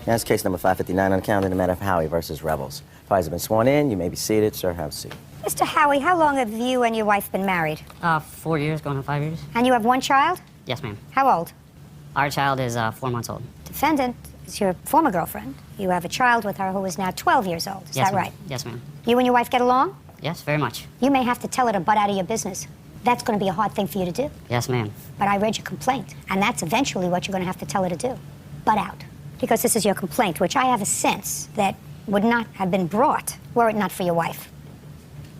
That's case number 559 on account of the matter of Howie versus Rebels. Parties have been sworn in. You may be seated. Sir, have a seat. Mr. Howie, how long have you and your wife been married? 4 years, going on 5 years. And you have one child? Yes, ma'am. How old? Our child is 4 months old. Defendant is your former girlfriend. You have a child with her who is now 12 years old. Is Yes, that right? Yes, ma'am. You and your wife get along? Yes, very much. You may have to tell her to butt out of your business. That's going to be a hard thing for you to do. Yes, ma'am. But I read your complaint, and that's eventually what you're going to have to tell her to do. Butt out. Because this is your complaint, which I have a sense that would not have been brought were it not for your wife.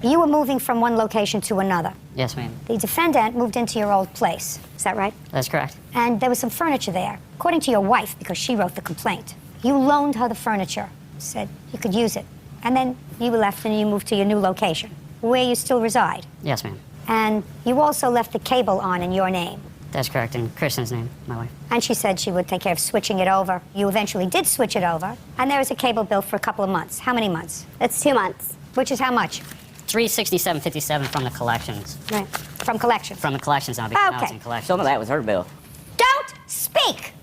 You were moving from one location to another. Yes, ma'am. The defendant moved into your old place. Is that right? That's correct. And there was some furniture there. According to your wife, because she wrote the complaint, you loaned her the furniture, said you could use it. And then you left and you moved to your new location, where you still reside. Yes, ma'am. And you also left the cable on in your name. That's correct, in Kristen's name, my wife. And she said she would take care of switching it over. You eventually did switch it over, and there was a cable bill for a couple of months. How many months? It's 2 months. Which is how much? $367.57 from the collections. Right. From collections. From the collections now, because now it's Okay. in collections. Some of that was her bill. Don't speak!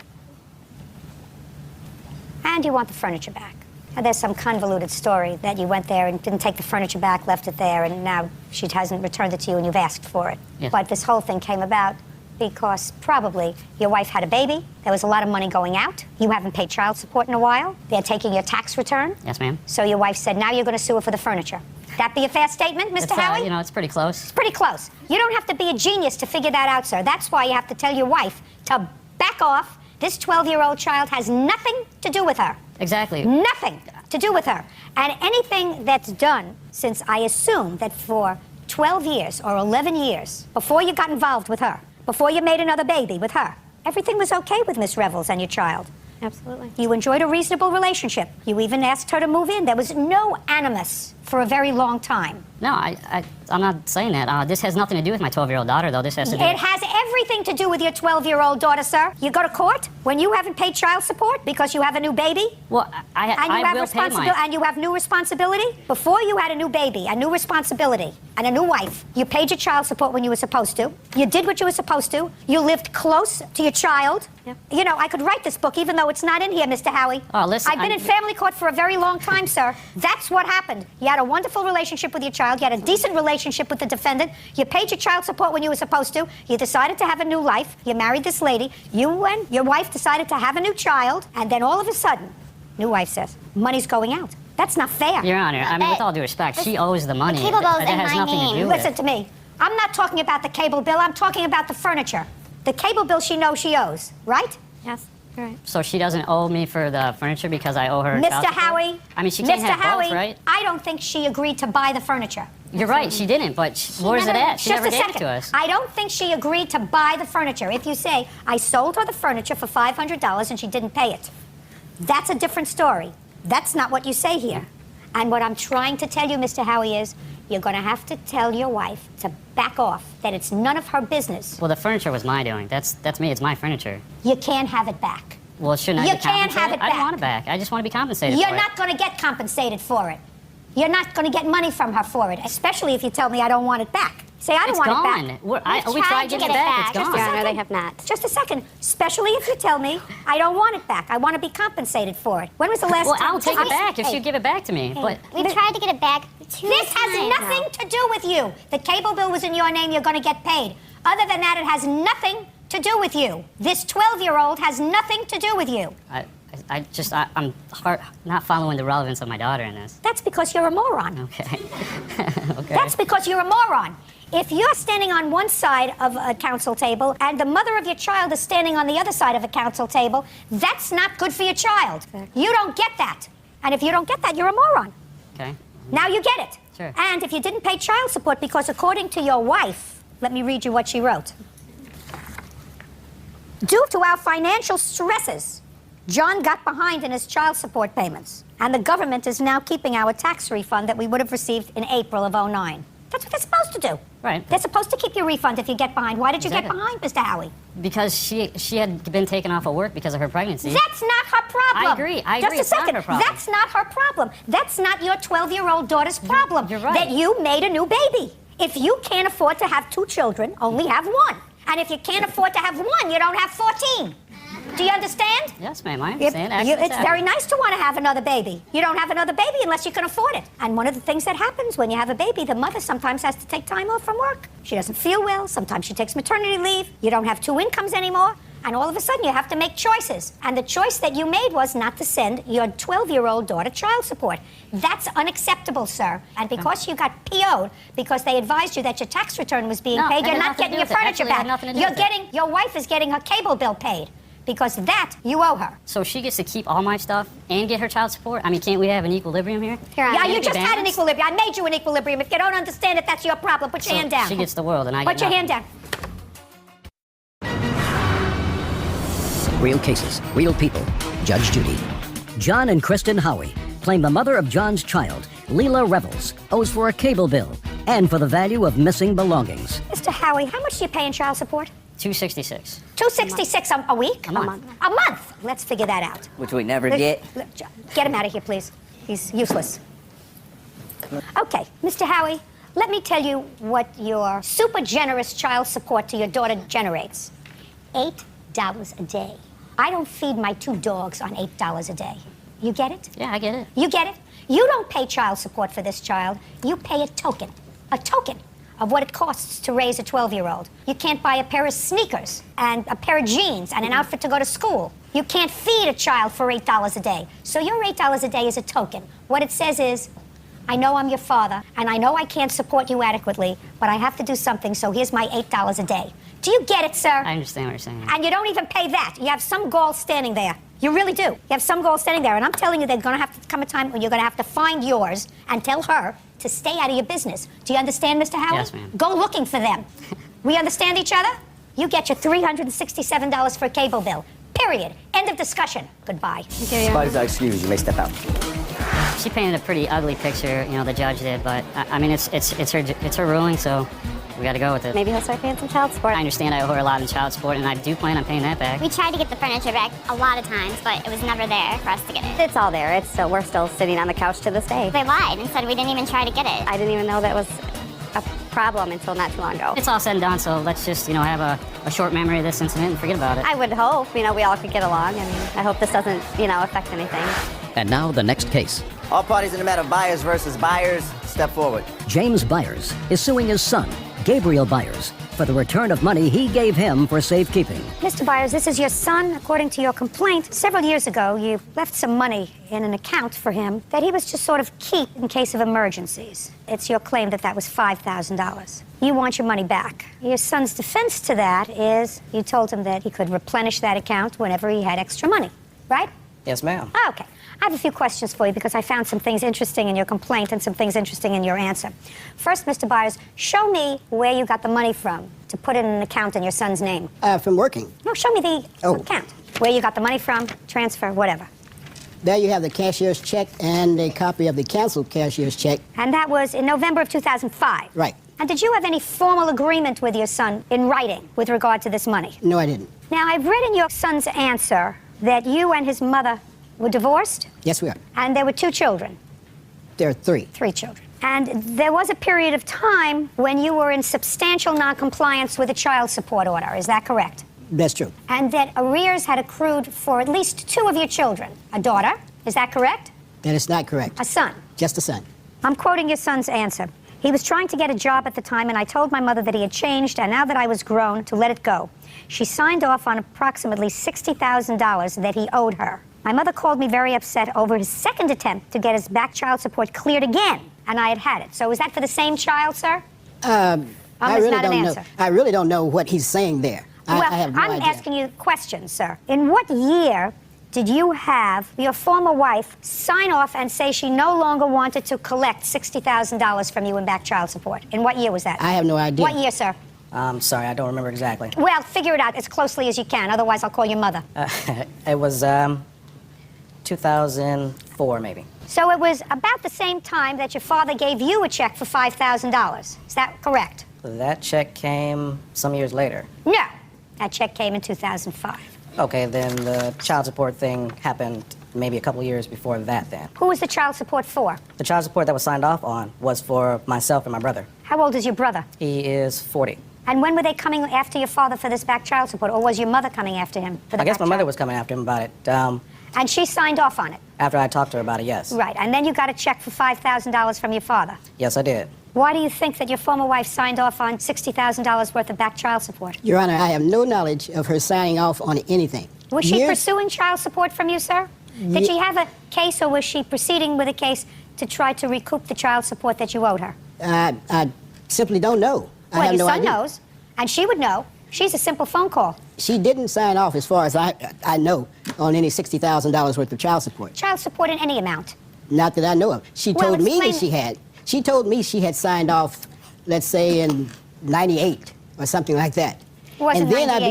And you want the furniture back. Now, there's some convoluted story that you went there and didn't take the furniture back, left it there, and now she hasn't returned it to you and you've asked for it. Yes. But this whole thing came about because probably your wife had a baby, there was a lot of money going out, you haven't paid child support in a while, they're taking your tax return. Yes, ma'am. So your wife said, now you're going to sue her for the furniture. That be a fair statement, Mr. It's, Howie? you know, it's pretty close. It's pretty close. You don't have to be a genius to figure that out, sir. That's why you have to tell your wife to back off. This 12-year-old child has nothing to do with her. Exactly. Nothing to do with her. And anything that's done, since I assume that for 12 years or 11 years, before you got involved with her, before you made another baby with her, everything was okay with Miss Revels and your child. Absolutely. You enjoyed a reasonable relationship. You even asked her to move in. There was no animus for a very long time. No, I'm not saying that. This has nothing to do with my 12-year-old daughter, though. This has to do It has everything to do with your 12-year-old daughter, sir. You go to court when you haven't paid child support because you have a new baby. Well, I will pay mine. And you have new responsibility. Before you had a new baby, a new responsibility, and a new wife, you paid your child support when you were supposed to. You did what you were supposed to. You lived close to your child. Yep. You know, I could write this book even though it's not in here, Mr. Howie. Oh, listen, I've been in family court for a very long time, sir. That's what happened. You had a wonderful relationship with your child. You had a decent relationship with the defendant. You paid your child support when you were supposed to. You decided to have a new life. You married this lady. You and your wife decided to have a new child. And then all of a sudden, new wife says, money's going out. That's not fair. Your Honor, I mean, with all due respect, she owes the money. The cable bill's That in has my nothing to name. do with Listen it. to me. I'm not talking about the cable bill. I'm talking about the furniture. The cable bill she knows she owes, right? Yes, you're right. So she doesn't owe me for the furniture because I owe her Mr. child support? Howie. I mean, she can't Mr. have Howie, both, right? I don't think she agreed to buy the furniture. You're right, she didn't, but where's it at? She Just never a gave second. it to us. I don't think she agreed to buy the furniture. If you say, I sold her the furniture for $500 and she didn't pay it, that's a different story. That's not what you say here. And what I'm trying to tell you, Mr. Howie, is you're going to have to tell your wife to back off, that it's none of her business. Well, the furniture was my doing. That's me. It's my furniture. You can't have it back. Well, shouldn't I You be can't compensated? have it I don't back. want it back. I just want to be compensated You're for not going to get compensated for it. You're not going to get money from her for it, especially if you tell me I don't want it back. Say, I don't It's want gone. it back. We tried to get it back. It's Just gone. Your Honor, they have not. Just a second. Especially if you tell me I don't want it back. I want to be compensated for it. When was the last Well, time? I'll take it back if Hey, you give it back to me. But We've tried to get it back 2 This has times nothing now. to do with you. The cable bill was in your name. You're going to get paid. Other than that, it has nothing to do with you. This 12-year-old has nothing to do with you. I'm not following the relevance of my daughter in this. That's because you're a moron. Okay. Okay. That's because you're a moron. If you're standing on one side of a council table and the mother of your child is standing on the other side of a council table, that's not good for your child. You don't get that. And if you don't get that, you're a moron. Okay. Now you get it. Sure. And if you didn't pay child support, because according to your wife, let me read you what she wrote. Due to our financial stresses, John got behind in his child support payments, and the government is now keeping our tax refund that we would have received in April of '09. That's what they're supposed to do. Right. They're supposed to keep your refund if you get behind. Why did you get Exactly. behind, Mr. Howie? Because she had been taken off of work because of her pregnancy. That's not her problem. I agree. Just a It's not second. her problem. That's not her problem. That's not your 12-year-old daughter's problem. You're right. That you made a new baby. If you can't afford to have 2 children, only have 1. And if you can't afford to have 1, you don't have 14. Do you understand? Yes, ma'am, I understand. It's very nice to want to have another baby. You don't have another baby unless you can afford it. And one of the things that happens when you have a baby, the mother sometimes has to take time off from work. She doesn't feel well. Sometimes she takes maternity leave. You don't have two incomes anymore. And all of a sudden, you have to make choices. And the choice that you made was not to send your 12-year-old daughter child support. That's unacceptable, sir. And because you got PO'd, because they advised you that your tax return was being paid, you're not getting your furniture back. Your wife is getting her cable bill paid. Because that, you owe her. So she gets to keep all my stuff and get her child support? I mean, can't we have an equilibrium here? Yeah, you just had an equilibrium. I made you an equilibrium. If you don't understand it, that's your problem. Put your hand down. She gets the world and I Put get your nothing. hand down. Real cases, real people. Judge Judy. John and Kristen Howie claim the mother of John's child, Leela Revels, owes for a cable bill and for the value of missing belongings. Mr. Howie, how much do you pay in child support? $266. $266 a week? A month. A month. Let's figure that out. Which we never get. Get him out of here, please. He's useless. Okay, Mr. Howie, let me tell you what your super generous child support to your daughter generates. $8 a day. I don't feed my 2 dogs on $8 a day. You get it? Yeah, I get it. You get it? You don't pay child support for this child. You pay a token of what it costs to raise a 12-year-old. You can't buy a pair of sneakers and a pair of jeans and an outfit to go to school. You can't feed a child for $8 a day. So your $8 a day is a token. What it says is, I know I'm your father, and I know I can't support you adequately, but I have to do something, so here's my $8 a day. Do you get it, sir? I understand what you're saying. And you don't even pay that. You have some gall standing there. You really do. You have some gall standing there. And I'm telling you, there's going to have to come a time when you're going to have to find yours and tell her to stay out of your business. Do you understand, Mr. Howard? Yes, ma'am. Go looking for them. We understand each other? You get your $367 for a cable bill. Period. End of discussion. Goodbye. Spiders are excused. You may step out. She painted a pretty ugly picture, the judge did, but I mean, it's her ruling, so we got to go with it. Maybe he'll start paying some child support. I understand I owe her a lot in child support, and I do plan on paying that back. We tried to get the furniture back a lot of times, but it was never there for us to get it. It's all there. We're still sitting on the couch to this day. They lied and said we didn't even try to get it. I didn't even know that was a problem until not too long ago. It's all said and done, so let's just, have a short memory of this incident and forget about it. I would hope, we all could get along. I hope this doesn't, affect anything. And now the next case. All parties in the matter of Byers versus Byers, step forward. James Byers is suing his son, Gabriel Byers, for the return of money he gave him for safekeeping. Mr. Byers, this is your son. According to your complaint, several years ago, you left some money in an account for him that he was just sort of keep in case of emergencies. It's your claim that that was $5,000. You want your money back. Your son's defense to that is you told him that he could replenish that account whenever he had extra money, right? Yes, ma'am. Okay. I have a few questions for you because I found some things interesting in your complaint and some things interesting in your answer. First, Mr. Byers, show me where you got the money from to put in an account in your son's name. From working. No, show me the account. Where you got the money from, transfer, whatever. There you have the cashier's check and a copy of the canceled cashier's check. And that was in November of 2005. Right. And did you have any formal agreement with your son in writing with regard to this money? No, I didn't. Now, I've read in your son's answer that you and his mother were divorced? Yes, we are. And there were 2 children? There are 3. 3 children. And there was a period of time when you were in substantial noncompliance with a child support order. Is that correct? That's true. And that arrears had accrued for at least 2 of your children. A daughter, is that correct? That is not correct. A son. Just a son. I'm quoting your son's answer. He was trying to get a job at the time, and I told my mother that he had changed, and now that I was grown, to let it go. She signed off on approximately $60,000 that he owed her. My mother called me very upset over his second attempt to get his back child support cleared again, and I had had it. So is that for the same child, sir? I really not an don't know. answer. I really don't know what he's saying there. Well, I have no I'm idea. asking you questions, sir. In what year did you have your former wife sign off and say she no longer wanted to collect $60,000 from you in back child support? In what year was that? I have no idea. What year, sir? Sorry, I don't remember exactly. Well, figure it out as closely as you can. Otherwise, I'll call your mother. It was 2004, maybe. So it was about the same time that your father gave you a check for $5,000. Is that correct? That check came some years later. No. That check came in 2005. Okay, then the child support thing happened maybe a couple years before that then. Who was the child support for? The child support that was signed off on was for myself and my brother. How old is your brother? He is 40. And when were they coming after your father for this back child support, or was your mother coming after him for the I guess back my mother child? was coming after him about it And she signed off on it? after I talked to her about it, yes. Right, and then you got a check for $5,000 from your father. Yes, I did. Why do you think that your former wife signed off on $60,000 worth of back child support? Your Honor, I have no knowledge of her signing off on anything. Was she Years- pursuing child support from you, sir? Did she have a case, or was she proceeding with a case to try to recoup the child support that you owed her? I simply don't know. I Well, have your no son idea. knows, and she would know. She's a simple phone call. She didn't sign off, as far as I know, on any $60,000 worth of child support. Child support in any amount. Not that I know of. She Well, told me that explain- she had. She told me she had signed off, let's say in '98 or something like that. Was and it then 98?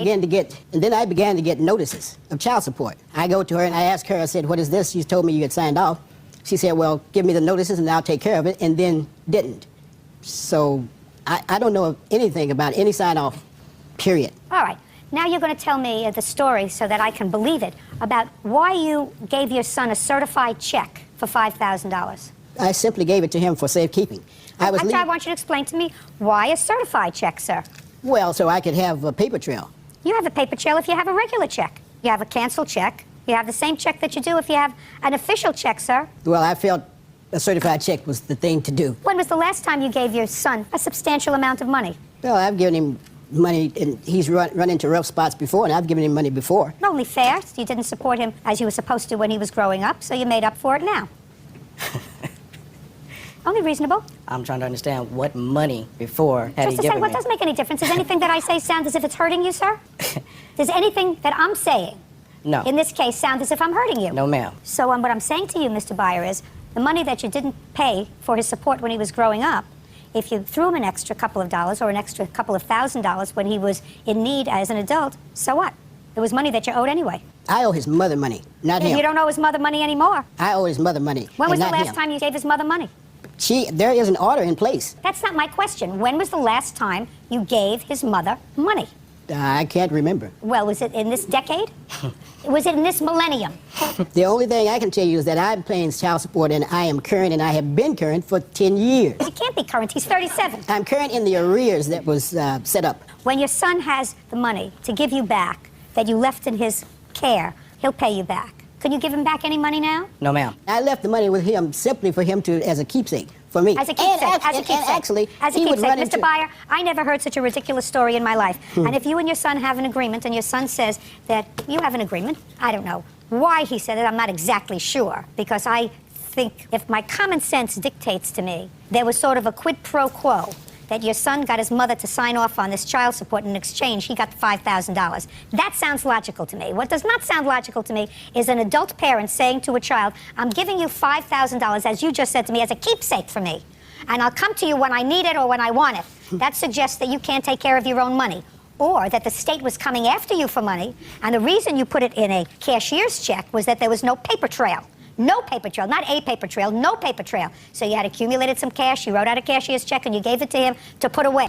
I began to get notices of child support. I go to her and I ask her, I said, "What is this?" She told me you had signed off. She said, "Well, give me the notices and I'll take care of it," and then didn't. So I don't know of anything about any sign off, period. All right. Now you're going to tell me the story so that I can believe it about why you gave your son a certified check for $5,000. I simply gave it to him for safekeeping. I was I want you to explain to me why a certified check, sir. well, so I could have a paper trail. You have a paper trail if you have a regular check. You have a canceled check. You have the same check that you do if you have an official check, sir. Well, I felt a certified check was the thing to do. When was the last time you gave your son a substantial amount of money? Well, I've given him money, and he's run into rough spots before, and I've given him money before. Only fair. You didn't support him as you were supposed to when he was growing up, so you made up for it now. Only reasonable. I'm trying to understand what money before had he Just to say, given what me. doesn't make any difference? Does anything that I say sound as if it's hurting you, sir? Does anything that I'm saying, No. in this case, sound as if I'm hurting you? No, ma'am. So what I'm saying to you, Mr. Byer, is the money that you didn't pay for his support when he was growing up, if you threw him an extra couple of dollars or an extra couple of $1,000s when he was in need as an adult, so what? It was money that you owed anyway. I owe his mother money, not him. You don't owe his mother money anymore. I owe his mother money. When was and the not last him. time you gave his mother money? There is an order in place. That's not my question. When was the last time you gave his mother money? I can't remember. Well, was it in this decade? Was it in this millennium? The only thing I can tell you is that I'm paying child support, and I am current, and I have been current for 10 years. He can't be current. He's 37. I'm current in the arrears that was set up. When your son has the money to give you back that you left in his care, he'll pay you back. Can you give him back any money now? No, ma'am. I left the money with him simply for him to, as a keepsake, for me. As a keepsake. And actually, as a he would keepsake. run Mr. into... Byer, I never heard such a ridiculous story in my life. And if you and your son have an agreement, and your son says that you have an agreement, I don't know why he said it. I'm not exactly sure, because I think if my common sense dictates to me, there was sort of a quid pro quo, that your son got his mother to sign off on this child support, and in exchange he got $5,000. That sounds logical to me. What does not sound logical to me is an adult parent saying to a child, I'm giving you $5,000, as you just said to me, as a keepsake for me, and I'll come to you when I need it or when I want it. That suggests that you can't take care of your own money, or that the state was coming after you for money, and the reason you put it in a cashier's check was that there was no paper trail. No paper trail, not a paper trail, no paper trail. So you had accumulated some cash, you wrote out a cashier's check, and you gave it to him to put away.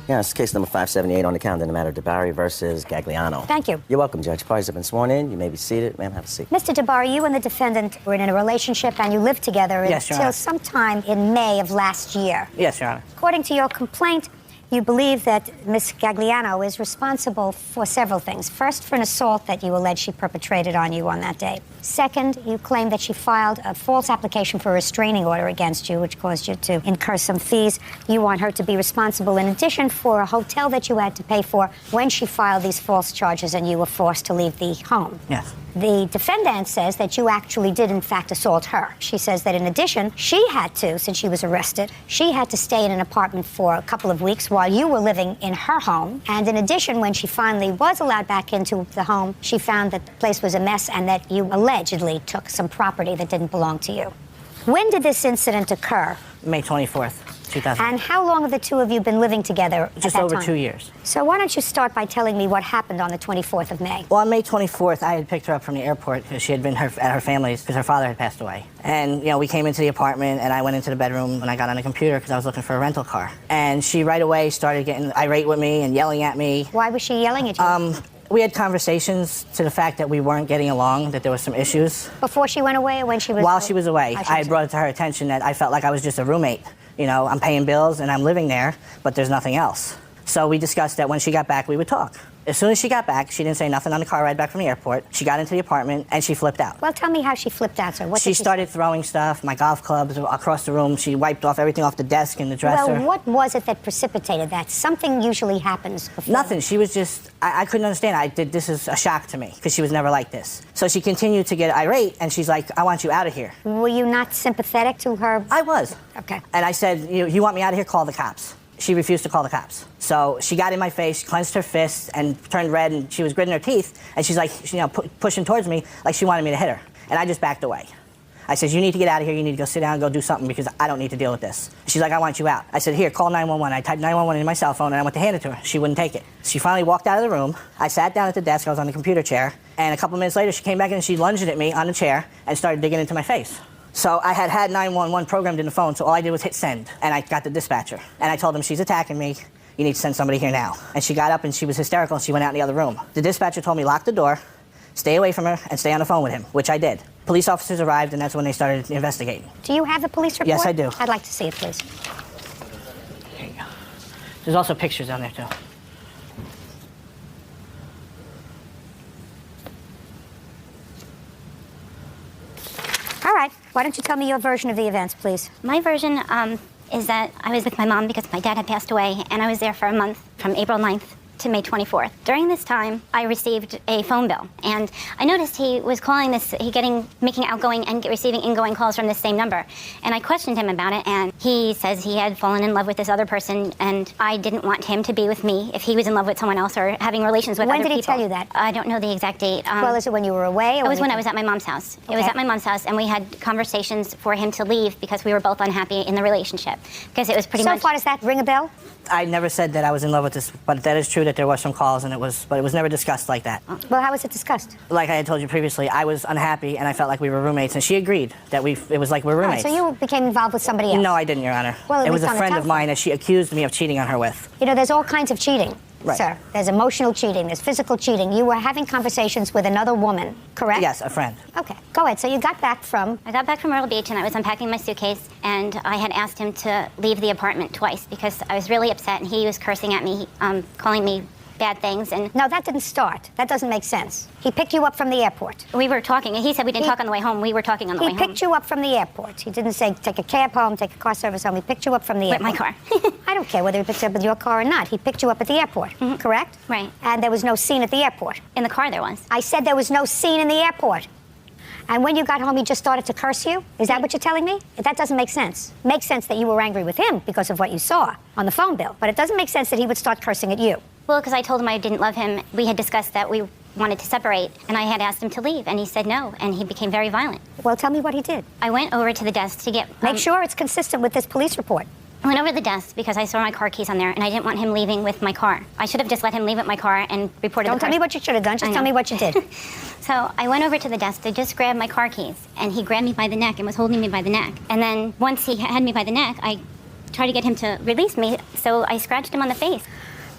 Yeah, it's case number 578 on the calendar in the matter of DeBarry versus Gagliano. Thank you. You're welcome, Judge. Parties have been sworn in. You may be seated. Ma'am, have a seat. Mr. DeBarry, you and the defendant were in a relationship and you lived together Yes, Your until Honor. sometime in May of last year. Yes, Your Honor. According to your complaint, you believe that Miss Gagliano is responsible for several things. First, for an assault that you allege she perpetrated on you on that day. Second, you claim that she filed a false application for a restraining order against you, which caused you to incur some fees. You want her to be responsible, in addition, for a hotel that you had to pay for when she filed these false charges and you were forced to leave the home. Yes. The defendant says that you actually did, in fact, assault her. She says that, in addition, she had to, since she was arrested, she had to stay in an apartment for a couple of weeks while you were living in her home. And in addition, when she finally was allowed back into the home, she found that the place was a mess and that you allegedly took some property that didn't belong to you. When did this incident occur? May 24th, 2000. And how long have the two of you been living together at Just that over time? 2 years. So why don't you start by telling me what happened on the 24th of May? Well, on May 24th, I had picked her up from the airport because she had been at her family's because her father had passed away. And, you know, we came into the apartment and I went into the bedroom and I got on the computer because I was looking for a rental car. And she right away started getting irate with me and yelling at me. Why was she yelling at you? We had conversations to the fact that we weren't getting along, that there was some issues. Before she went away or when she was... While she was away, I I had brought it to her attention that I felt like I was just a roommate You know, I'm paying bills and I'm living there, but there's nothing else. So we discussed that when she got back, we would talk. As soon as she got back, she didn't say nothing on the car ride back from the airport. She got into the apartment and she flipped out. Well, tell me how she flipped out, sir. What She did started throwing stuff, my golf clubs across the room. She wiped off everything off the desk and the dresser. Well, what was it that precipitated that? Something usually happens before. Nothing. She was just, I couldn't understand. This is a shock to me because she was never like this. So she continued to get irate and she's like, I want you out of here. Were you not sympathetic to her? I was. Okay. And I said, you want me out of here? Call the cops. She refused to call the cops. So she got in my face, clenched her fists, and turned red, and she was gritting her teeth, and she's like, pushing towards me like she wanted me to hit her. And I just backed away. I said, you need to get out of here. You need to go sit down and go do something because I don't need to deal with this. She's like, I want you out. I said, here, call 911. I typed 911 in my cell phone, and I went to hand it to her. She wouldn't take it. She finally walked out of the room. I sat down at the desk. I was on the computer chair. And a couple minutes later, she came back and she lunged at me on the chair and started digging into my face. So I had 911 programmed in the phone, so all I did was hit send, and I got the dispatcher. And I told him, she's attacking me. You need to send somebody here now. And she got up and she was hysterical and she went out in the other room. The dispatcher told me, lock the door, stay away from her, and stay on the phone with him, which I did. Police officers arrived, and that's when they started investigating. Do you have the police report? Yes, I do. I'd like to see it, please. Here you go. There's also pictures on there, too. All right. Why don't you tell me your version of the events, please? My version is that I was with my mom because my dad had passed away, and I was there for a month from April 9th to May 24th. During this time, I received a phone bill, and I noticed he was calling this, making outgoing and receiving ingoing calls from this same number. And I questioned him about it, and he says he had fallen in love with this other person, and I didn't want him to be with me if he was in love with someone else or having relations with other people. When did he tell you that? I don't know the exact date. Well, is it when you were away? Or it was when I was at my mom's house. It was at my mom's house, and we had conversations for him to leave because we were both unhappy in the relationship. Because it was pretty much... So far, does that ring a bell? I never said that I was in love with this, but that is true that there were some calls, but it was never discussed like that. Well, how was it discussed? Like I had told you previously, I was unhappy and I felt like we were roommates, and she agreed that it was like we were roommates. Oh, so you became involved with somebody else? No, I didn't, Your Honor. Well, it was least a on the friend of telephone. mine that she accused me of cheating on her with. You know, there's all kinds of cheating, Right. sir. There's emotional cheating, there's physical cheating. You were having conversations with another woman, correct? Yes, a friend. Okay, go ahead. So you got back from... I got back from Myrtle Beach, and I was unpacking my suitcase, and I had asked him to leave the apartment twice because I was really upset, and he was cursing at me, calling me bad things, and... No, that didn't start. That doesn't make sense. He picked you up from the airport. We were talking, and he said we didn't talk on the way home. We were talking on the way home. He picked you up from the airport. He didn't say take a cab home, take a car service home. He picked you up from the With airport. my car. I don't care whether he picked you up with your car or not. He picked you up at the airport, correct? Right. And there was no scene at the airport. In the car there was. I said there was no scene in the airport. And when you got home, he just started to curse you? Is that what you're telling me? That doesn't make sense. Makes sense that you were angry with him because of what you saw on the phone bill, but it doesn't make sense that he would start cursing at you. Well, because I told him I didn't love him. We had discussed that we wanted to separate, and I had asked him to leave, and he said no, and he became very violent. Well, tell me what he did. I went over to the desk to get... Make sure it's consistent with this police report. I went over to the desk because I saw my car keys on there, and I didn't want him leaving with my car. I should have just let him leave with my car and reported Don't tell me what you should have done, just tell me what you did. So I went over to the desk to just grab my car keys, and he grabbed me by the neck and was holding me by the neck. And then once he had me by the neck, I tried to get him to release me, so I scratched him on the face.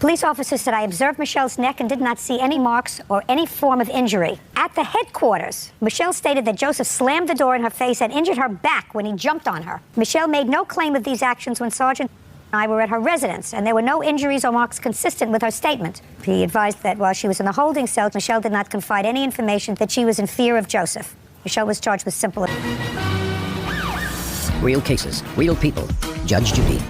Police officers said I observed Michelle's neck and did not see any marks or any form of injury. At the headquarters, Michelle stated that Joseph slammed the door in her face and injured her back when he jumped on her. Michelle made no claim of these actions when Sergeant and I were at her residence, and there were no injuries or marks consistent with her statement. He advised that while she was in the holding cell, Michelle did not confide any information that she was in fear of Joseph. Michelle was charged with simple... Real cases, real people. Judge Judy.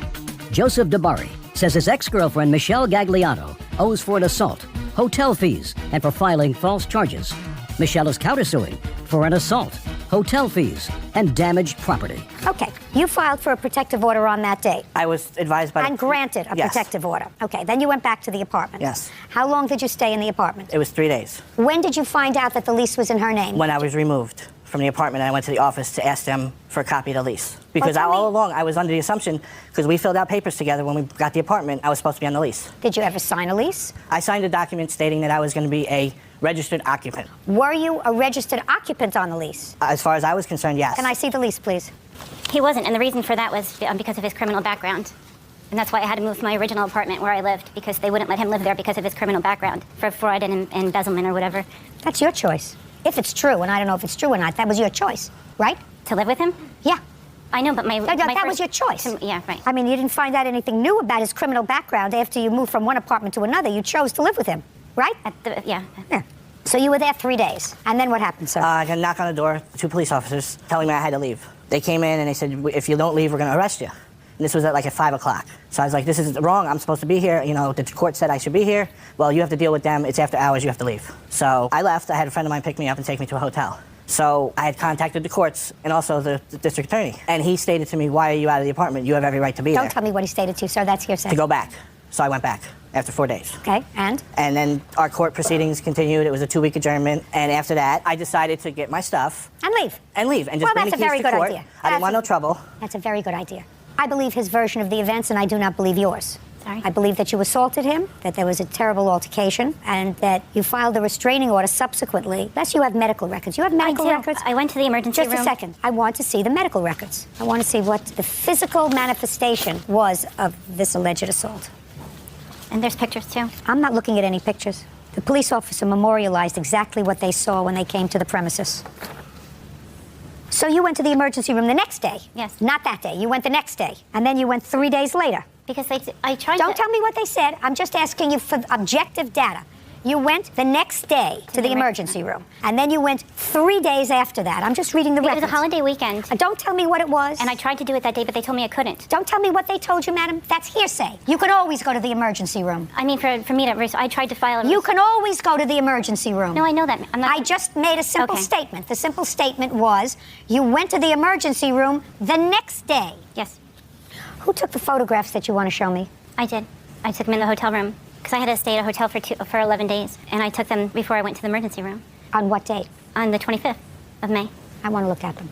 Joseph DeBari says his ex-girlfriend Michelle Gagliano owes for an assault, hotel fees, and for filing false charges. Michelle is countersuing for an assault, hotel fees, and damaged property. Okay, you filed for a protective order on that day. I was advised by... And granted a Yes. protective order. Okay, then you went back to the apartment. Yes. How long did you stay in the apartment? It was 3 days. When did you find out that the lease was in her name? When I was removed from the apartment, I went to the office to ask them for a copy of the lease. Because tell all me- along, I was under the assumption, because we filled out papers together when we got the apartment, I was supposed to be on the lease. Did you ever sign a lease? I signed a document stating that I was going to be a registered occupant. Were you a registered occupant on the lease? As far as I was concerned, yes. Can I see the lease, please? He wasn't, and the reason for that was because of his criminal background. And that's why I had to move to my original apartment where I lived, because they wouldn't let him live there because of his criminal background for fraud and embezzlement or whatever. That's your choice. If it's true, and I don't know if it's true or not, that was your choice, right? To live with him? Yeah. I know, but That was your choice. Yeah, right. I mean, you didn't find out anything new about his criminal background after you moved from one apartment to another. You chose to live with him, right? Yeah. So you were there 3 days. And then what happened, sir? I got a knock on the door, 2 police officers telling me I had to leave. They came in and they said, if you don't leave, we're going to arrest you. And this was at 5 o'clock. So I was like, this is wrong. I'm supposed to be here. You know, the court said I should be here. Well, you have to deal with them. It's after hours. You have to leave. So I left. I had a friend of mine pick me up and take me to a hotel. So I had contacted the courts and also the district attorney. And he stated to me, why are you out of the apartment? You have every right to be there. Don't tell me what he stated to you, sir. That's hearsay. To go back. So I went back after 4 days. Okay, and? And then our court proceedings continued. It was a 2-week adjournment. And after that, I decided to get my stuff. And leave. And leave. And just bring the keys to court. I didn't want no trouble. That's a very good idea. I believe his version of the events, and I do not believe yours. Sorry? I believe that you assaulted him, that there was a terrible altercation, and that you filed a restraining order subsequently. Unless you have medical records. You have medical records? I went to the emergency room. Just a second. I want to see the medical records. I want to see what the physical manifestation was of this alleged assault. And there's pictures, too. I'm not looking at any pictures. The police officer memorialized exactly what they saw when they came to the premises. So you went to the emergency room the next day? Yes. Not that day. You went the next day. And then you went 3 days later. Because I tried Don't tell me what they said. I'm just asking you for objective data. You went the next day to the emergency room. And then you went 3 days after that. I'm just reading the records. It was a holiday weekend. Don't tell me what it was. And I tried to do it that day, but they told me I couldn't. Don't tell me what they told you, madam. That's hearsay. You can always go to the emergency room. I mean, for me to, I tried to file a... You can always go to the emergency room. No, I know that. I just made a simple statement. The simple statement was you went to the emergency room the next day. Yes. Who took the photographs that you want to show me? I did. I took them in the hotel room because I had to stay at a hotel for 11 days, and I took them before I went to the emergency room. On what date? On the 25th of May. I want to look at them.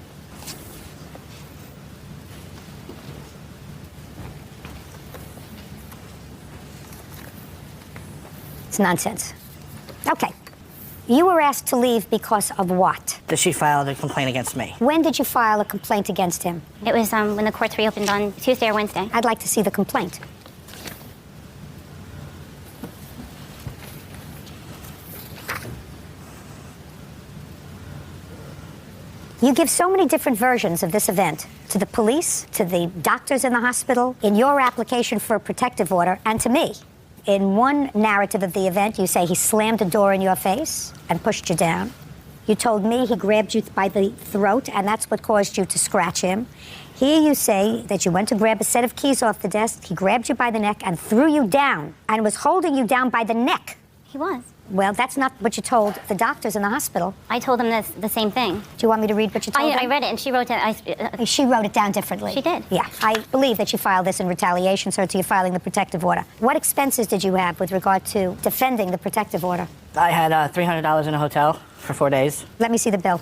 It's nonsense. Okay. You were asked to leave because of what? That she filed a complaint against me. When did you file a complaint against him? It was when the courts reopened on Tuesday or Wednesday. I'd like to see the complaint. You give so many different versions of this event to the police, to the doctors in the hospital, in your application for a protective order, and to me. In one narrative of the event, you say he slammed a door in your face and pushed you down. You told me he grabbed you by the throat, and that's what caused you to scratch him. Here you say that you went to grab a set of keys off the desk, he grabbed you by the neck and threw you down, and was holding you down by the neck. He was. Well, that's not what you told the doctors in the hospital. I told them the same thing. Do you want me to read what you told them? I read it, and she wrote it. She wrote it down differently. She did. Yeah. I believe that you filed this in retaliation, so to you filing the protective order. What expenses did you have with regard to defending the protective order? I had $300 in a hotel for 4 days. Let me see the bill.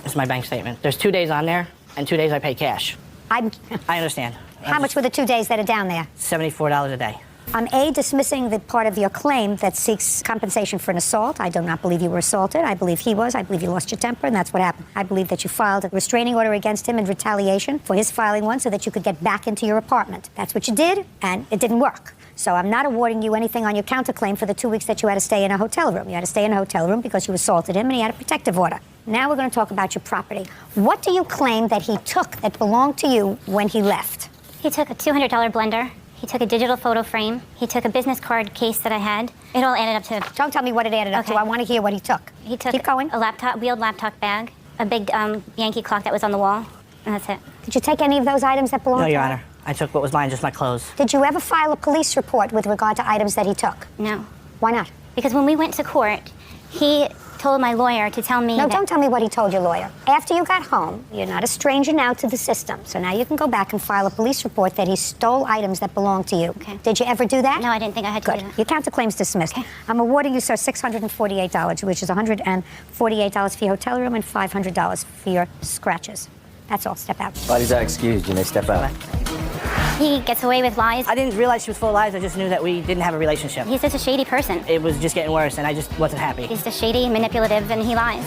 It's my bank statement. There's 2 days on there, and 2 days I pay cash. I understand. How much were the 2 days that are down there? $74 a day. I'm dismissing the part of your claim that seeks compensation for an assault. I do not believe you were assaulted. I believe he was. I believe you lost your temper, and that's what happened. I believe that you filed a restraining order against him in retaliation for his filing one so that you could get back into your apartment. That's what you did, and it didn't work. So I'm not awarding you anything on your counterclaim for the 2 weeks that you had to stay in a hotel room. You had to stay in a hotel room because you assaulted him, and he had a protective order. Now we're going to talk about your property. What do you claim that he took that belonged to you when he left? He took a $200 blender. He took a digital photo frame. He took a business card case that I had. It all added up to... Don't tell me what it added up to. I want to hear what he took. He took Keep going. a wheeled laptop bag, a big Yankee clock that was on the wall, and that's it. Did you take any of those items that belonged No, to Your him? Honor. I took what was mine, just my clothes. Did you ever file a police report with regard to items that he took? No. Why not? Because when we went to court, he told my lawyer to tell me No, don't tell me what he told your lawyer. After you got home, you're not a stranger now to the system. So now you can go back and file a police report that he stole items that belong to you. Okay. Did you ever do that? No, I didn't think I had to Good. do that. Your counterclaim's dismissed. Okay. I'm awarding you, sir, $648, which is $148 for your hotel room and $500 for your scratches. That's all. Step out. Bodies are excused. You may step out. He gets away with lies. I didn't realize she was full of lies. I just knew that we didn't have a relationship. He's just a shady person. It was just getting worse, and I just wasn't happy. He's just shady, manipulative, and he lies.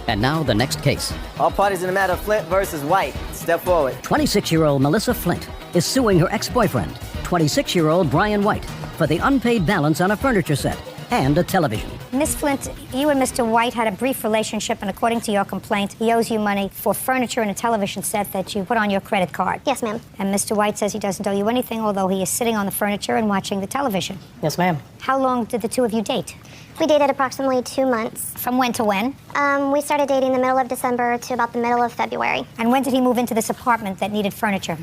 And now the next case. All parties in the matter of Flint versus White. Step forward. 26-year-old Melissa Flint is suing her ex-boyfriend, 26-year-old Brian White, for the unpaid balance on a furniture set and a television. Miss Flint, you and Mr. White had a brief relationship, and according to your complaint, he owes you money for furniture and a television set that you put on your credit card. Yes, ma'am. And Mr. White says he doesn't owe you anything, although he is sitting on the furniture and watching the television. Yes, ma'am. How long did the two of you date? We dated approximately 2 months. From when to when? We started dating the middle of December to about the middle of February. And when did he move into this apartment that needed furniture?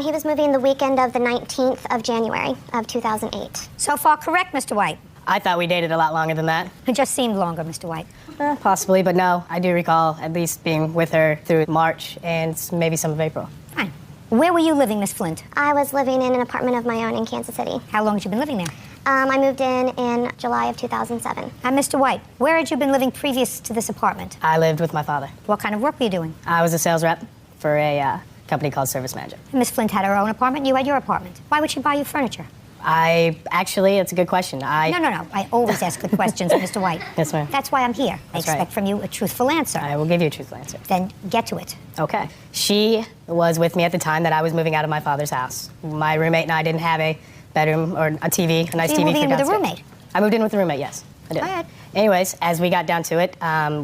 He was moving the weekend of the 19th of January of 2008. So far correct, Mr. White? I thought we dated a lot longer than that. It just seemed longer, Mr. White. Possibly, but no. I do recall at least being with her through March and maybe some of April. Fine. Where were you living, Miss Flint? I was living in an apartment of my own in Kansas City. How long had you been living there? I moved in July of 2007. And Mr. White, where had you been living previous to this apartment? I lived with my father. What kind of work were you doing? I was a sales rep for a company called Service Manager. Miss Flint had her own apartment, you had your apartment. Why would she buy you furniture? It's a good question. No. I always ask good questions, Mr. White. Yes, ma'am. That's why I'm here. I That's expect right. from you a truthful answer. I will give you a truthful answer. Then get to it. Okay. She was with me at the time that I was moving out of my father's house. My roommate and I didn't have a bedroom or a TV, a nice So you TV moved for in with a downstairs. roommate? I moved in with a roommate, yes. I did. Go ahead. Anyways, as we got down to it,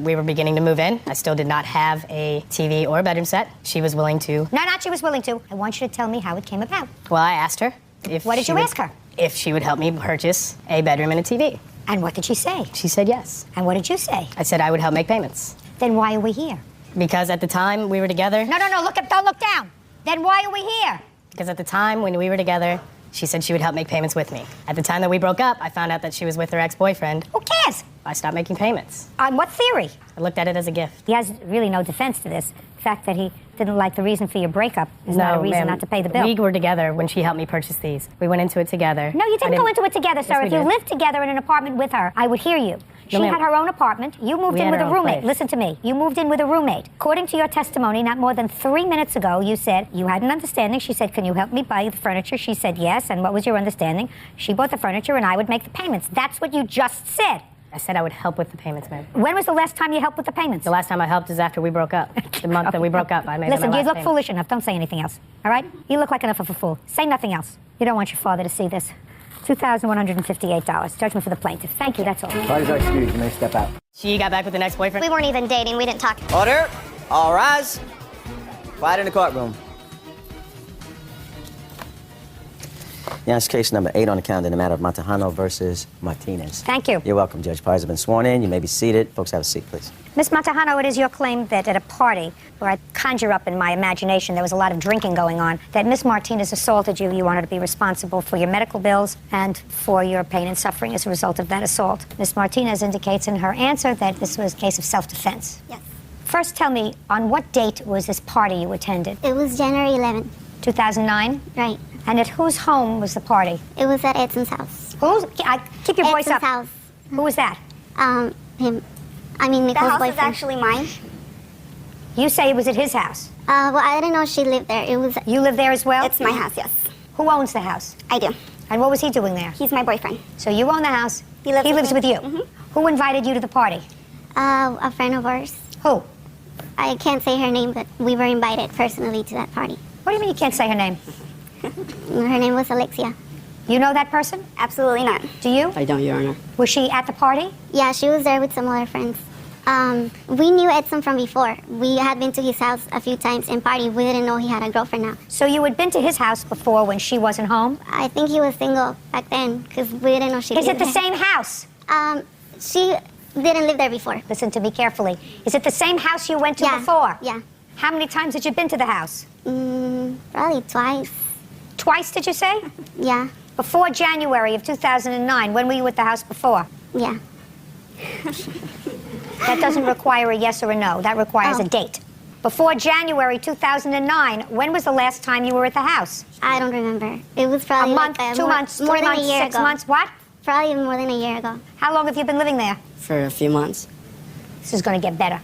we were beginning to move in. I still did not have a TV or a bedroom set. She was willing to. No, not she was willing to. I want you to tell me how it came about. Well, I asked her if What did she you would- ask her? If she would help me purchase a bedroom and a TV. And what did she say? She said yes. And what did you say? I said I would help make payments. Then why are we here? Because at the time we were together. No, don't look down. Then why are we here? Because at the time when we were together, she said she would help make payments with me. At the time that we broke up, I found out that she was with her ex-boyfriend. Who cares? I stopped making payments. On what theory? I looked at it as a gift. He has really no defense to this. The fact that he didn't like the reason for your breakup is not a reason ma'am. not to pay the bill. We were together when she helped me purchase these. We went into it together. No, you I didn't go into it together, sir. Yes, we If you did. lived together in an apartment with her, I would hear you. She ma'am. had her own apartment. You moved We in had with a our own roommate. place. Listen to me. You moved in with a roommate. According to your testimony, not more than 3 minutes ago, you said you had an understanding. She said, can you help me buy the furniture? She said yes. And what was your understanding? She bought the furniture and I would make the payments. That's what you just said. I said I would help with the payments, ma'am. When was the last time you helped with the payments? The last time I helped is after we broke up. The month that we broke up, I made Listen, my you last look payment. foolish enough. Don't say anything else. All right? You look like enough of a fool. Say nothing else. You don't want your father to see this. $2,158. Judgment for the plaintiff. Thank you. That's all. Parties are excused. You may step out. She got back with the next boyfriend. We weren't even dating. We didn't talk. Order. All rise. Quiet in the courtroom. Yes, case number 8 on the calendar in the matter of Montejano versus Martinez. Thank you. You're welcome. Judge Parties have been sworn in. You may be seated. Folks, have a seat, please. Miss Montejano, it is your claim that at a party where I conjure up in my imagination there was a lot of drinking going on, that Miss Martinez assaulted you. You want her to be responsible for your medical bills and for your pain and suffering as a result of that assault. Miss Martinez indicates in her answer that this was a case of self-defense. Yes. First, tell me, on what date was this party you attended? It was January 11th. 2009? Right. And at whose home was the party? It was at Edson's house. Who's? Keep your voice Edson's up. house. Who was that? Him. I mean, Nicole's boyfriend. mine. You say it was at his house. Well, I didn't know she lived there. It was. You live there as well? It's my house, yes. Who owns the house? I do. And what was he doing there? He's my boyfriend. So you own the house. He lives with with me. you. Mhm. Who invited you to the party? A friend of ours. Who? I can't say her name, but we were invited personally to that party. What do you mean you can't say her name? Her name was Alexia. You know that person? Absolutely not. Do you? I don't, Your Honor. Was she at the party? Yeah, she was there with some other friends. We knew Edson from before. We had been to his house a few times and party. We didn't know he had a girlfriend now. So you had been to his house before when she wasn't home? I think he was single back then because we didn't know she Is it lived the there. same house? She didn't live there before. Listen to me carefully. Is it the same house you went to Yeah, before? yeah. How many times had you been to the house? Probably twice. Twice, did you say? Yeah, Before January of 2009. When were you at the house before? yeah. That doesn't require a yes or a no. That requires Oh. a date. Before January 2009, when was the last time you were at the house? I don't remember. It was A probably month, like 2 months, more 3 than months, a year 6 ago. months? What? Probably more than a year ago. How long have you been living there? For a few months. This is going to get better.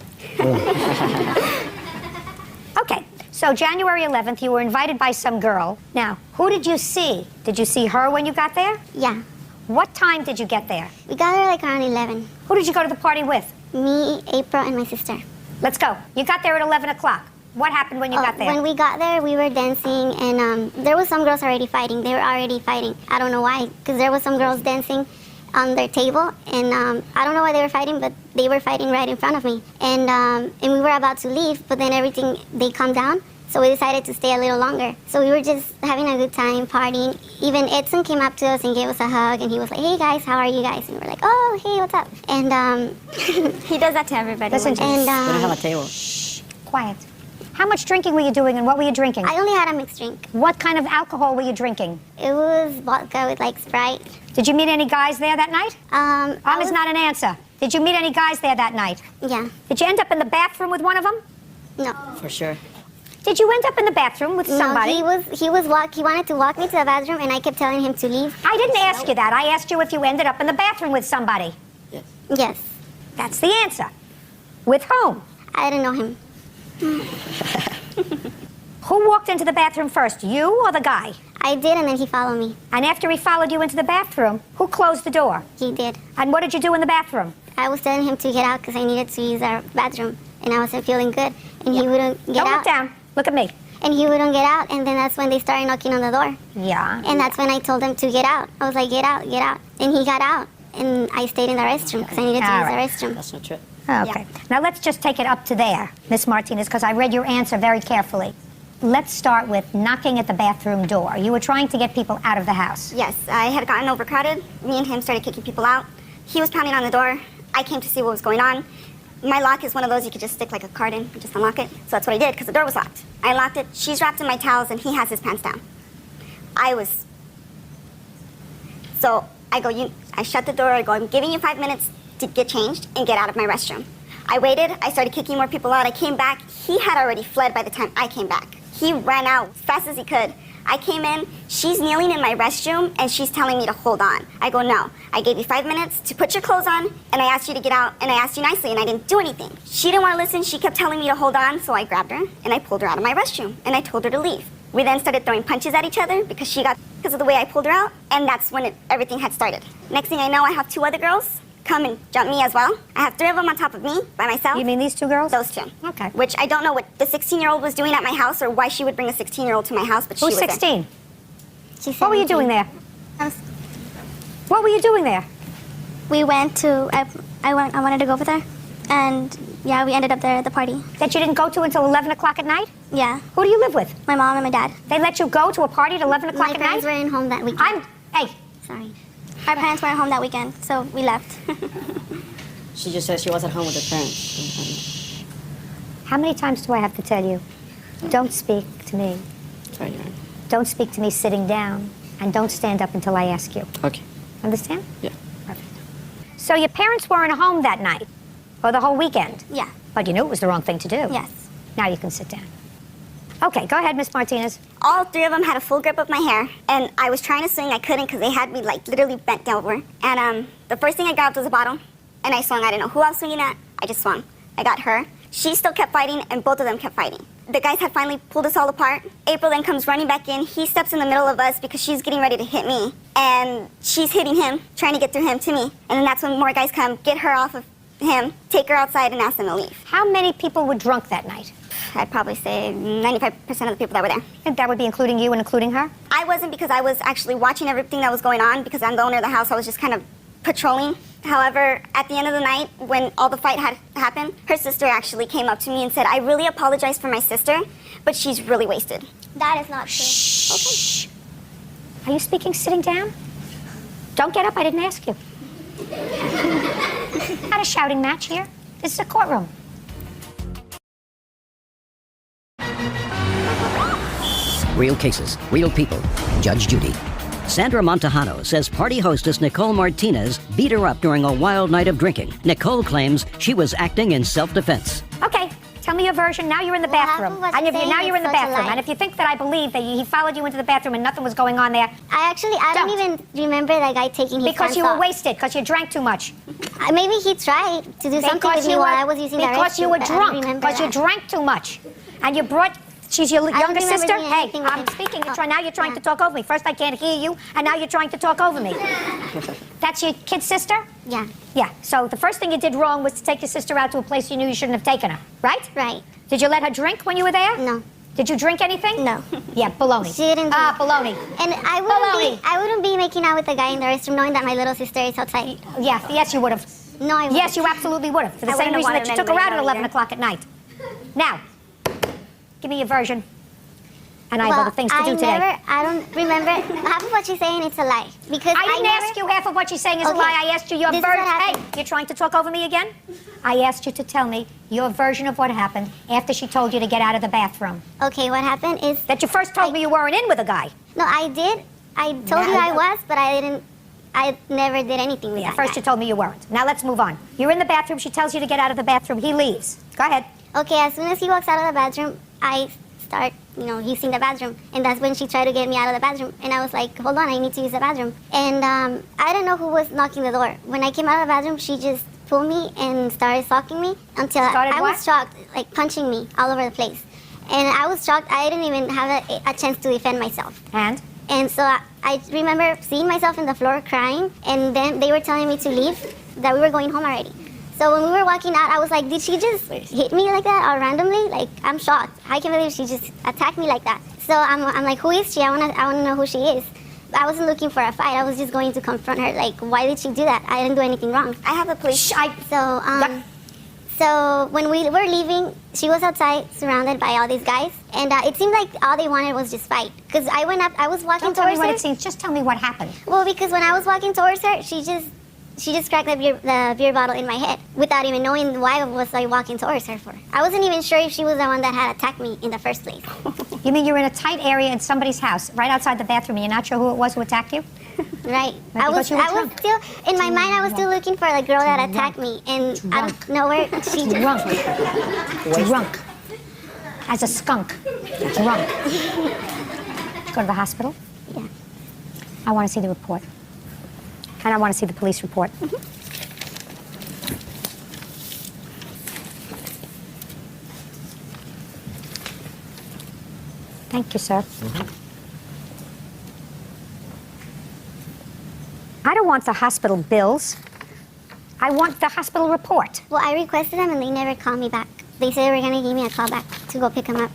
Okay, so January 11th, you were invited by some girl. Now, who did you see? Did you see her when you got there? Yeah. What time did you get there? We got there like around 11. Who did you go to the party with? Me, April, and my sister. Let's go. You got there at 11 o'clock. What happened when you got there? When we got there, we were dancing, and there was some girls already fighting. They were already fighting. I don't know why, because there was some girls dancing, on their table, and I don't know why they were fighting, but they were fighting right in front of me. And we were about to leave, but then they calmed down, so we decided to stay a little longer. So we were just having a good time, partying. Even Edson came up to us and gave us a hug, and he was like, "Hey guys, how are you guys?" And we were like, "Oh, hey, what's up?" And he does that to everybody. Listen to me. We don't have a table. Quiet. How much drinking were you doing, and what were you drinking? I only had a mixed drink. What kind of alcohol were you drinking? It was vodka with like Sprite. Did you meet any guys there that night? Is not an answer. Did you meet any guys there that night? Yeah. Did you end up in the bathroom with one of them? No. For sure. Did you end up in the bathroom with somebody? No, he wanted to walk me to the bathroom, and I kept telling him to leave. I didn't ask you that. I asked you if you ended up in the bathroom with somebody. Yes. Yes. That's the answer. With whom? I didn't know him. Who walked into the bathroom first, you or the guy? I did, and then he followed me. And after he followed you into the bathroom, who closed the door? He did. And what did you do in the bathroom? I was telling him to get out because I needed to use our bathroom, and I wasn't feeling good, and he wouldn't get Don't out. look down. Look at me. And he wouldn't get out, and then that's when they started knocking on the door. Yeah. And that's when I told him to get out. I was like, get out, get out. And he got out, and I stayed in the restroom because I needed to All use right. the restroom. That's not true. Okay. Now let's just take it up to there, Miss Martinez, because I read your answer very carefully. Let's start with knocking at the bathroom door. You were trying to get people out of the house. Yes, I had gotten overcrowded. Me and him started kicking people out. He was pounding on the door. I came to see what was going on. My lock is one of those you could just stick like a card in and just unlock it. So that's what I did because the door was locked. I unlocked it. She's wrapped in my towels and he has his pants down. So I shut the door. I go, I'm giving you 5 minutes to get changed and get out of my restroom. I waited. I started kicking more people out. I came back. He had already fled by the time I came back. He ran out as fast as he could. I came in, she's kneeling in my restroom, and she's telling me to hold on. I go, no. I gave you 5 minutes to put your clothes on, and I asked you to get out, and I asked you nicely, and I didn't do anything. She didn't want to listen. She kept telling me to hold on, so I grabbed her, and I pulled her out of my restroom, and I told her to leave. We then started throwing punches at each other because of the way I pulled her out, and that's when everything had started. Next thing I know, I have 2 other girls come and jump me as well. I have 3 of them on top of me by myself. You mean these 2 girls? Those 2. Okay. Which I don't know what the 16-year-old was doing at my house or why she would bring a 16-year-old to my house, but Who's she was 16? there. She's What were you 17. doing there? I What were you doing there? wanted to go with her, and yeah, we ended up there at the party. That you didn't go to until 11 o'clock at night? Yeah. Who do you live with? My mom and my dad. They let you go to a party at 11 o'clock My at night? parents weren't home that weekend. Hey, Sorry. Our parents weren't home that weekend, so we left. She just said she was at home with her parents. how many times do I have to tell you? Don't speak to me. Sorry, Your Honor. Don't speak to me sitting down, and don't stand up until I ask you. Okay. Understand? Yeah. Perfect. So your parents weren't home that night, or the whole weekend? Yeah. But you knew it was the wrong thing to do? Yes. Now you can sit down. Okay, go ahead, Miss Martinez. All 3 of them had a full grip of my hair, and I was trying to swing. I couldn't because they had me like literally bent over. And the first thing I grabbed was a bottle, and I swung. I didn't know who I was swinging at. I just swung. I got her. She still kept fighting, and both of them kept fighting. The guys had finally pulled us all apart. April then comes running back in. He steps in the middle of us because she's getting ready to hit me, and she's hitting him, trying to get through him to me. And then that's when more guys come, get her off of him, take her outside, and ask them to leave. How many people were drunk that night? I'd probably say 95% of the people that were there. And that would be including you and including her? I wasn't because I was actually watching everything that was going on because I'm the owner of the house. I was just kind of patrolling. However, at the end of the night, when all the fight had happened, her sister actually came up to me and said, I really apologize for my sister, but she's really wasted. That is not true. Shh. Are you speaking sitting down? Don't get up, I didn't ask you. Not a shouting match here. This is a courtroom. Real cases, real people. Judge Judy. Sandra Montejano says party hostess Nicole Martinez beat her up during a wild night of drinking. Nicole claims she was acting in self-defense. Okay, tell me your version. Now you're in the What bathroom. happened was Now saying you're in the it's such a bathroom. lie. And if you think that I believe that he followed you into the bathroom and nothing was going on there, I don't Don't. even remember that guy taking his because pants you were off. wasted, because you drank too much. Maybe he tried to do something with me while I was using the restroom. Because you were but I don't drunk, remember because you that. drank too much. And you brought, she's your don't younger remember sister? doing Hey, anything with I'm him. speaking. Oh, Now you're trying yeah. to talk over me. First I can't hear you, and now you're trying to talk over me. That's your kid sister? Yeah. Yeah, so the first thing you did wrong was to take your sister out to a place you knew you shouldn't have taken her, right? Right. Did you let her drink when you were there? No. Did you drink anything? No. Yeah, baloney. She didn't drink. Baloney. And I wouldn't be making out with the guy in the restroom knowing that my little sister is outside. Yes, you would have. No, I wouldn't. Yes, you absolutely would have. For the I same wouldn't reason have that you wanted took her out anybody at to know 11 either. o'clock at night. Now, give me your version. And I have other things to do today. I don't remember. Half of what she's saying, it's a lie. Because I didn't ask you half of what she's saying is a Okay. lie. I asked you your This is what version. Hey, happened. you're trying to talk over me again? I asked you to tell me your version of what happened after she told you to get out of the bathroom. Okay, what happened is... That you first told me you weren't in with a guy. No, I did. I told you I was, but I didn't... I never did anything with Yeah, that first guy. you told me you weren't. Now let's move on. You're in the bathroom. She tells you to get out of the bathroom. He leaves. Go ahead. Okay, as soon as he walks out of the bathroom, I start, using the bathroom. And that's when she tried to get me out of the bathroom. And I was like, hold on, I need to use the bathroom. And I didn't know who was knocking the door. When I came out of the bathroom, she just pulled me and started stalking me until I was shocked, like punching me all over the place. And I was shocked. I didn't even have a chance to defend myself. And so I remember seeing myself on the floor crying, and then they were telling me to leave, that we were going home already. So when we were walking out, I was like, did she just hit me like that or randomly? Like, I'm shocked. I can't believe she just attacked me like that. So I'm like, who is she? I wanna know who she is. I wasn't looking for a fight. I was just going to confront her. Like, why did she do that? I didn't do anything wrong. I have a police. So when we were leaving, she was outside surrounded by all these guys. And it seemed like all they wanted was just fight. Because I went up, I was walking Don't tell me towards what her. it seems. Just tell me what happened. Well, because when I was walking towards her, she just cracked the beer bottle in my head without even knowing why was I walking towards her for. I wasn't even sure if she was the one that had attacked me in the first place. You mean you're in a tight area in somebody's house, right outside the bathroom, and you're not sure who it was who attacked you? Right. Maybe I was because you were still, in my mind, I was still looking for the girl that attacked me. And I don't know where she Drunk. Drunk. As a skunk. Drunk. Go to the hospital? Yeah. I want to see the report. And I want to see the police report. Thank you, sir. I don't want the hospital bills. I want the hospital report. Well, I requested them and they never called me back. They said they were going to give me a call back to go pick them up.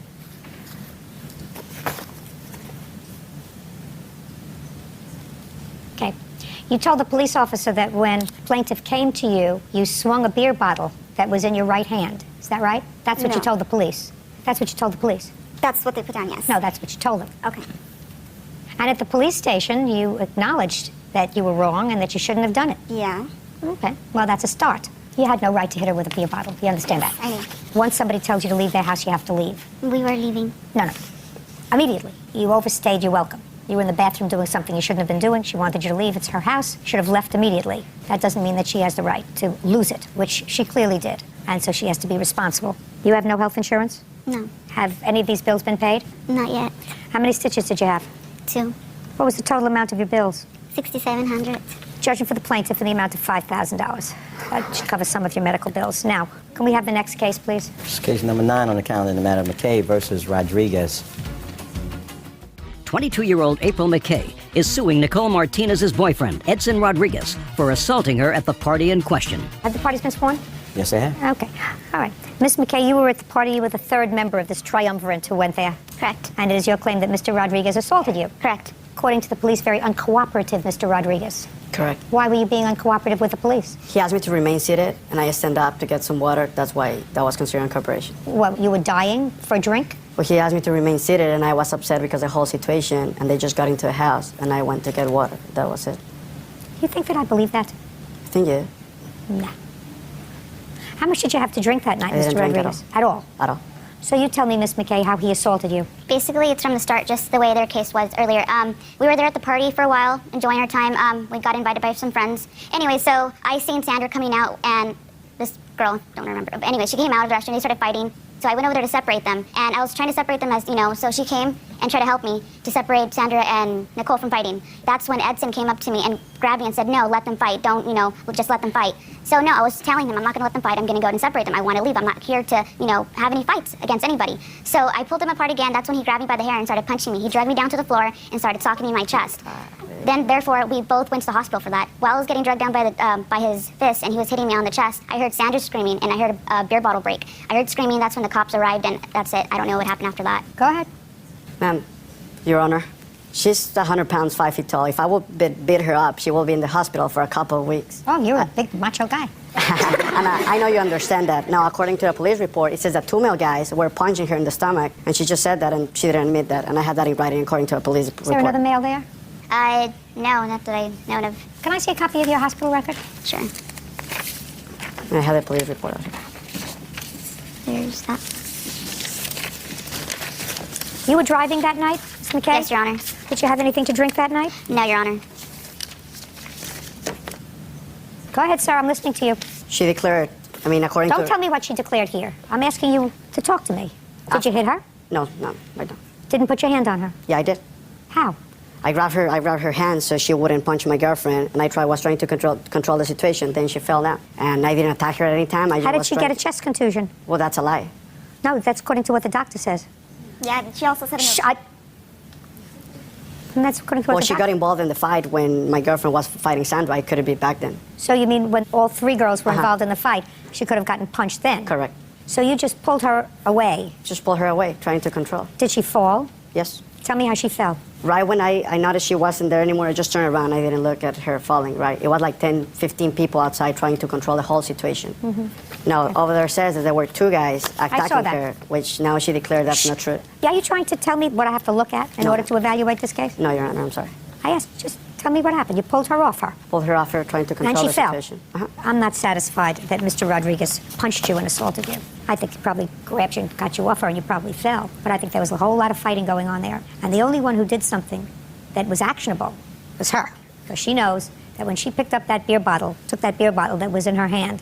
Okay. You told the police officer that when plaintiff came to you, you swung a beer bottle that was in your right hand. Is that right? That's what you No. told the police. That's what you told the police. That's what they put down, yes. No, that's what you told them. Okay. And at the police station, you acknowledged that you were wrong and that you shouldn't have done it. Yeah. Okay. Well, that's a start. You had no right to hit her with a beer bottle. You understand that? I know. Once somebody tells you to leave their house, you have to leave. We were leaving. No. Immediately. You overstayed your welcome. You were in the bathroom doing something you shouldn't have been doing. She wanted you to leave. It's her house. You should have left immediately. That doesn't mean that she has the right to lose it, which she clearly did. And so she has to be responsible. You have no health insurance? No, Have any of these bills been paid? not yet. How many stitches did you have? 2. What was the total amount of your bills? $6,700. Judging for the plaintiff in the amount of $5,000. That should cover some of your medical bills. Now, can we have the next case, please? This is case number 9 on the calendar in the matter of McKay versus Rodriguez. 22-year-old April McKay is suing Nicole Martinez's boyfriend, Edson Rodriguez, for assaulting her at the party in question. Have the parties been sworn? Yes, I have. Okay. All right. Miss McKay, you were at the party. You were the third member of this triumvirate who went there. Correct. And it is your claim that Mr. Rodriguez assaulted you. Correct. According to the police, very uncooperative, Mr. Rodriguez. Correct. Why were you being uncooperative with the police? He asked me to remain seated, and I stand up to get some water. That's why that was considered uncooperation. What, you were dying for a drink? But he asked me to remain seated, and I was upset because of the whole situation, and they just got into the house, and I went to get water. That was it. You think that I believe that? I think yeah. No. How much did you have to drink that night, I didn't Mr. drink Rodriguez? At all? At all. So you tell me, Miss McKay, how he assaulted you. Basically, it's from the start, just the way their case was earlier. We were there at the party for a while, enjoying our time. We got invited by some friends. Anyway, so I seen Sandra coming out, and this girl, don't remember. But anyway, she came out of the restroom, they started fighting. So I went over there to separate them, and I was trying to separate them as, so she came and tried to help me to separate Sandra and Nicole from fighting. That's when Edson came up to me and grabbed me and said, no, let them fight, don't, just let them fight. So no, I was telling him, I'm not gonna let them fight, I'm gonna go and separate them, I wanna leave, I'm not here to, have any fights against anybody. So I pulled him apart again, that's when he grabbed me by the hair and started punching me. He dragged me down to the floor and started socking me in my chest. then therefore we both went to the hospital for that. While I was getting drugged down by his fist and he was hitting me on the chest, I heard Sandra screaming and I heard a beer bottle break. I heard screaming, that's when the cops arrived, and that's it. I don't know what happened after that. Go ahead. Ma'am, Your Honor, she's 100 pounds, 5 feet tall. If I would beat her up, she will be in the hospital for a couple of weeks. Oh, you're a big macho guy. And I know you understand that. Now, according to the police report, it says that 2 male guys were punching her in the stomach, and she just said that, and she didn't admit that. And I had that in writing according to a police report. Is there another male there? No, not that I know of. Can I see a copy of your hospital record? Sure. And I have the police report. There's that. You were driving that night, Ms. McKay? Yes, Your Honor. Did you have anything to drink that night? No, Your Honor. Go ahead, sir. I'm listening to you. She declared, I mean, according to... Don't tell me what she declared here. I'm asking you to talk to me. Did you hit her? No, I don't. Didn't put your hand on her? Yeah, I did. How? I grabbed her hand so she wouldn't punch my girlfriend, and I was trying to control the situation. Then she fell down, and I didn't attack her at any time. How did she get a chest contusion? Well, that's a lie. No, that's according to what the doctor says. Yeah, but she also said... And that's according to what Well, the she got involved in the fight when my girlfriend was fighting Sandra. I couldn't be back then. So you mean when all 3 girls were involved in the fight, she could have gotten punched then? Correct. So you just pulled her away? Just pulled her away, trying to control. Did she fall? Yes. Tell me how she fell. Right when I noticed she wasn't there anymore, I just turned around. I didn't look at her falling, right? It was like 10, 15 people outside trying to control the whole situation. Now, over there says that there were 2 guys attacking her, which now she declared that's not true. Yeah, are you trying to tell me what I have to look at in order to evaluate this case? No, Your Honor, I'm sorry. I asked, just tell me what happened. You pulled her off her. Pulled her off her, trying to control And she the fell. situation. I'm not satisfied that Mr. Rodriguez punched you and assaulted you. I think he probably grabbed you and got you off her and you probably fell. But I think there was a whole lot of fighting going on there. And the only one who did something that was actionable was her. Because she knows that when she picked up that beer bottle, took that beer bottle that was in her hand,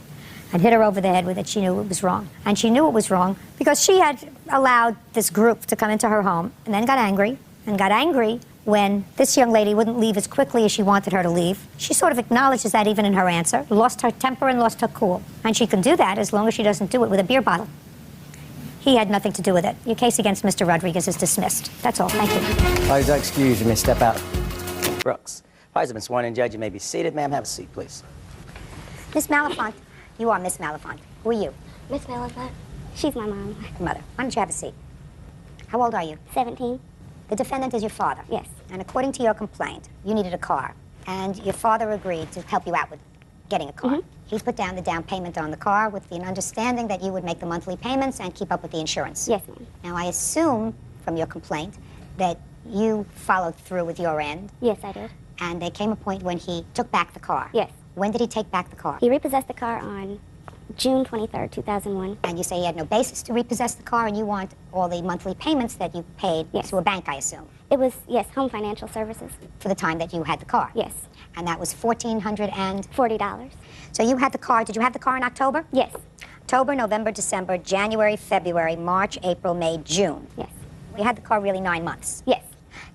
and hit her over the head with it, she knew it was wrong. And she knew it was wrong because she had allowed this group to come into her home and then got angry when this young lady wouldn't leave as quickly as she wanted her to leave. She sort of acknowledges that even in her answer, lost her temper and lost her cool. And she can do that as long as she doesn't do it with a beer bottle. He had nothing to do with it. Your case against Mr. Rodriguez is dismissed. That's all. Thank you. Please excuse you, may step out. Brooks. Parties have been sworn in. Judge, you may be seated. Ma'am, have a seat, please. Miss Malafont. You are Miss Malafont. Who are you? Miss Malafont. She's my mom. Mother. Why don't you have a seat? How old are you? 17. The defendant is your father. Yes. And according to your complaint, you needed a car. And your father agreed to help you out with getting a car. He put down the down payment on the car with the understanding that you would make the monthly payments and keep up with the insurance. Yes, ma'am. Now, I assume from your complaint that you followed through with your end. Yes, I did. And there came a point when he took back the car. Yes. When did he take back the car? He repossessed the car on June 23rd, 2001. And you say he had no basis to repossess the car and you want all the monthly payments that you paid to a bank, I assume. It was, yes, Home Financial Services. For the time that you had the car? Yes. And that was $1,440. So you had the car, did you have the car in October? Yes. October, November, December, January, February, March, April, May, June. Yes. You had the car really 9 months. Yes.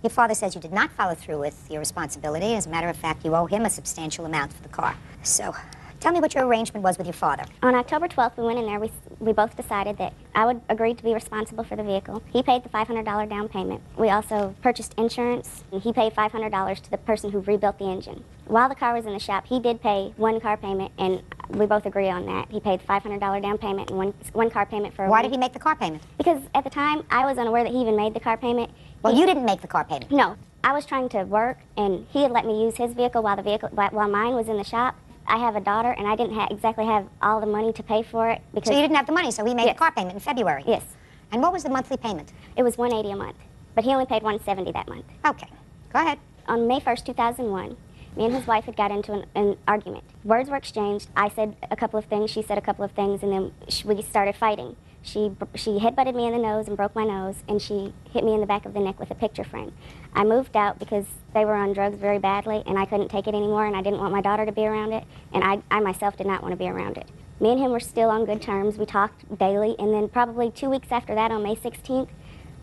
Your father says you did not follow through with your responsibility. As a matter of fact, you owe him a substantial amount for the car. So, tell me what your arrangement was with your father. On October 12th, we went in there. We both decided that I would agree to be responsible for the vehicle. He paid the $500 down payment. We also purchased insurance, and he paid $500 to the person who rebuilt the engine. While the car was in the shop, he did pay 1 car payment, and we both agree on that. He paid $500 down payment and one car payment for a Why week. did he make the car payment? Because at the time, I was unaware that he even made the car payment. Well, you didn't make the car payment. No. I was trying to work, and he had let me use his vehicle while mine was in the shop. I have a daughter, and I didn't exactly have all the money to pay for it. Because So you didn't have the money, so he made the car payment in February? Yes. And what was the monthly payment? It was $180 a month, but he only paid $170 that month. Okay. Go ahead. On May 1st, 2001, me and his wife had got into an argument. Words were exchanged. I said a couple of things, she said a couple of things, and then we started fighting. She headbutted me in the nose and broke my nose, and she hit me in the back of the neck with a picture frame. I moved out because they were on drugs very badly, and I couldn't take it anymore, and I didn't want my daughter to be around it, and I myself did not want to be around it. Me and him were still on good terms. We talked daily, and then probably 2 weeks after that, on May 16th,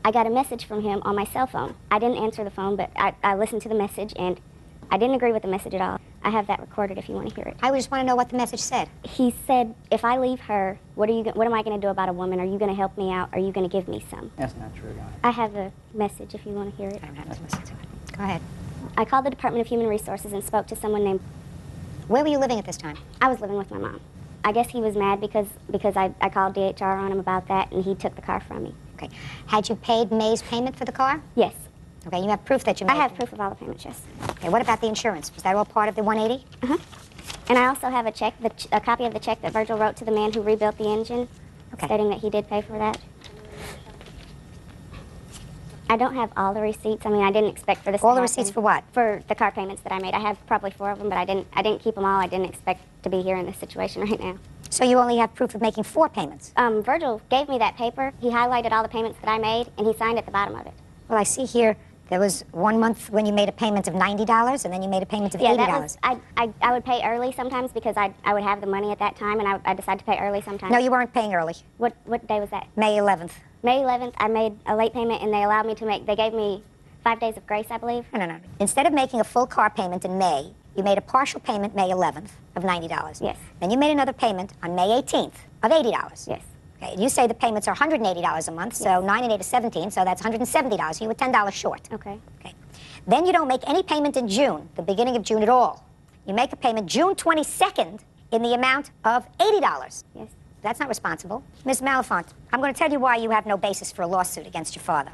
I got a message from him on my cell phone. I didn't answer the phone, but I listened to the message, and I didn't agree with the message at all. I have that recorded if you want to hear it. I just want to know what the message said. He said, if I leave her, what am I going to do about a woman? Are you going to help me out? Are you going to give me some? That's not true, Your Honor. I have a message if you want to hear it. I don't have to listen to it. Go ahead. I called the Department of Human Resources and spoke to someone named... Where were you living at this time? I was living with my mom. I guess he was mad because I called DHR on him about that, and he took the car from me. Okay. Had you paid May's payment for the car? Yes. Okay, you have proof that you made I have proof of all the payments, yes. Okay, what about the insurance? Was that all part of the 180? Uh-huh. And I also have a check, a copy of the check that Virgil wrote to the man who rebuilt the engine, stating that he did pay for that. I don't have all the receipts. I mean, I didn't expect for this to All the happen. receipts for what? For the car payments that I made. I have probably 4 of them, but I didn't keep them all. I didn't expect to be here in this situation right now. So you only have proof of making 4 payments? Virgil gave me that paper. He highlighted all the payments that I made, and he signed at the bottom of it. Well, I see here there was 1 month when you made a payment of $90, and then you made a payment of $80. Yeah, that was, I would pay early sometimes because I would have the money at that time, and I decided to pay early sometimes. No, you weren't paying early. What day was that? May 11th. May 11th, I made a late payment, and they allowed me to make, they gave me 5 days of grace, I believe. No. Instead of making a full car payment in May, you made a partial payment May 11th of $90. Yes. Then you made another payment on May 18th of $80. Yes. Okay, and you say the payments are $180 a month, so 9 and 8 is 17, so that's $170. You were $10 short. Okay. Okay. Then you don't make any payment in June, the beginning of June at all. You make a payment June 22nd in the amount of $80. Yes. That's not responsible. Ms. Malafont, I'm going to tell you why you have no basis for a lawsuit against your father.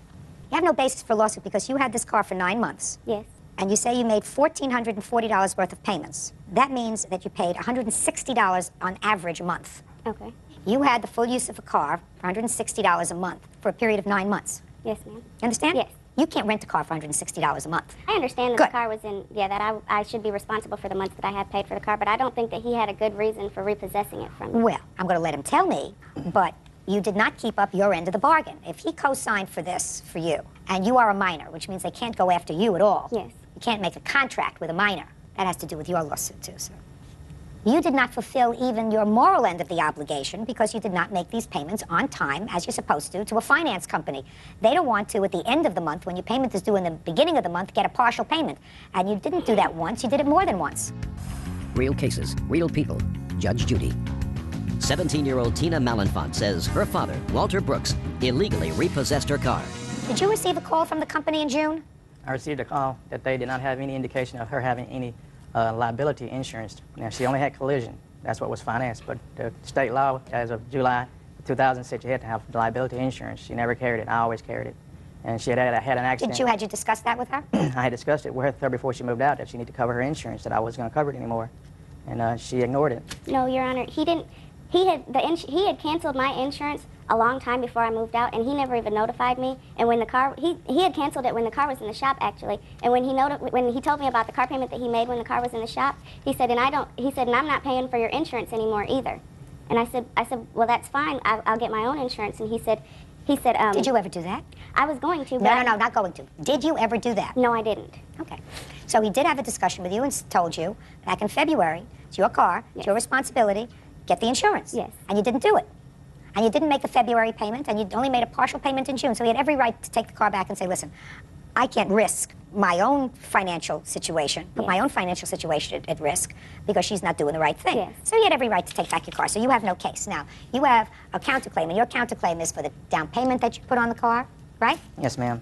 You have no basis for a lawsuit because you had this car for 9 months. Yes. And you say you made $1,440 worth of payments. That means that you paid $160 on average a month. Okay. You had the full use of a car for $160 a month for a period of 9 months. Yes, ma'am. You understand? Yes. You can't rent a car for $160 a month. I understand that Good. the car was in, that I should be responsible for the months that I have paid for the car, but I don't think that he had a good reason for repossessing it from me. Well, I'm going to let him tell me, but you did not keep up your end of the bargain. If he co-signed for this for you, and you are a minor, which means they can't go after you at all. Yes. You can't make a contract with a minor. That has to do with your lawsuit, too, sir. You did not fulfill even your moral end of the obligation because you did not make these payments on time, as you're supposed to a finance company. They don't want to, at the end of the month, when your payment is due in the beginning of the month, get a partial payment. And you didn't do that once, you did it more than once. Real cases, real people. Judge Judy. 17-year-old Tina Malenfant says her father, Walter Brooks, illegally repossessed her car. Did you receive a call from the company in June? I received a call that they did not have any indication of her having any liability insurance. Now, she only had collision. That's what was financed. But the state law, as of July 2006, you had to have liability insurance. She never carried it. I always carried it. And she had an accident. Had you discussed that with her? I had discussed it with her before she moved out, that she needed to cover her insurance, that I wasn't going to cover it anymore. And she ignored it. No, Your Honor, he didn't. He had canceled my insurance a long time before I moved out, and he never even notified me. And when the car, he had canceled it when the car was in the shop, actually. And when he told me about the car payment that he made when the car was in the shop, he said, and I'm not paying for your insurance anymore either. And I said, well, that's fine. I'll get my own insurance. And he said, did you ever do that? I was going to. But No, not going to. Did you ever do that? No, I didn't. Okay. So he did have a discussion with you and told you back in February, it's your car, it's your responsibility, get the insurance. Yes. And you didn't do it. And you didn't make a February payment, and you only made a partial payment in June. So he had every right to take the car back and say, listen, I can't risk my own financial situation, put my own financial situation at risk because she's not doing the right thing. Yes. So you had every right to take back your car. So you have no case. Now, you have a counterclaim, and your counterclaim is for the down payment that you put on the car, right? Yes, ma'am.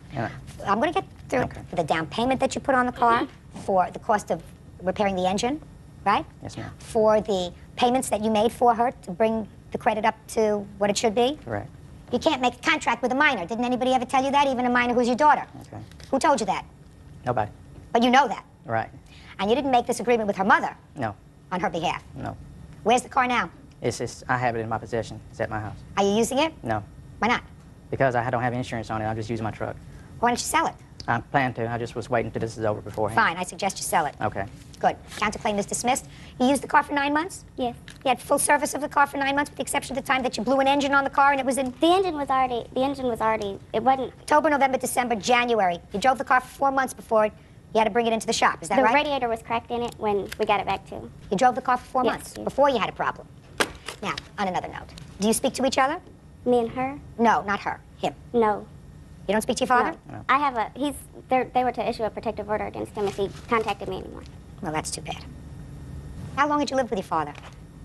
I'm going to get through it. For the down payment that you put on the car, for the cost of repairing the engine, right? Yes, ma'am. For the payments that you made for her to bring the credit up to what it should be. Correct. You can't make a contract with a minor. Didn't anybody ever tell you that, even a minor who's your daughter? Okay. Who told you that? Nobody. But you know that. Right. And you didn't make this agreement with her mother No. on her behalf. No. Where's the car now? It's just, I have it in my possession. It's at my house. Are you using it? No. Why not? Because I don't have insurance on it. I'm just using my truck. Why don't you sell it? I plan to. I just was waiting until this is over beforehand. Fine, I suggest you sell it. Okay. Good. Counterclaim is dismissed. You used the car for 9 months? Yes. You had full service of the car for 9 months, with the exception of the time that you blew an engine on the car and it was in... The engine was already, it wasn't... October, November, December, January. You drove the car for 4 months before you had to bring it into the shop. Is that right? The radiator was cracked in it when we got it back too. You drove the car for 4 Yes, months yes. before you had a problem. Now, on another note, do you speak to each other? Me and her? No, not her. Him. No. You don't speak to your father? No. I have they were to issue a protective order against him if he contacted me anymore. Well, that's too bad. How long had you lived with your father?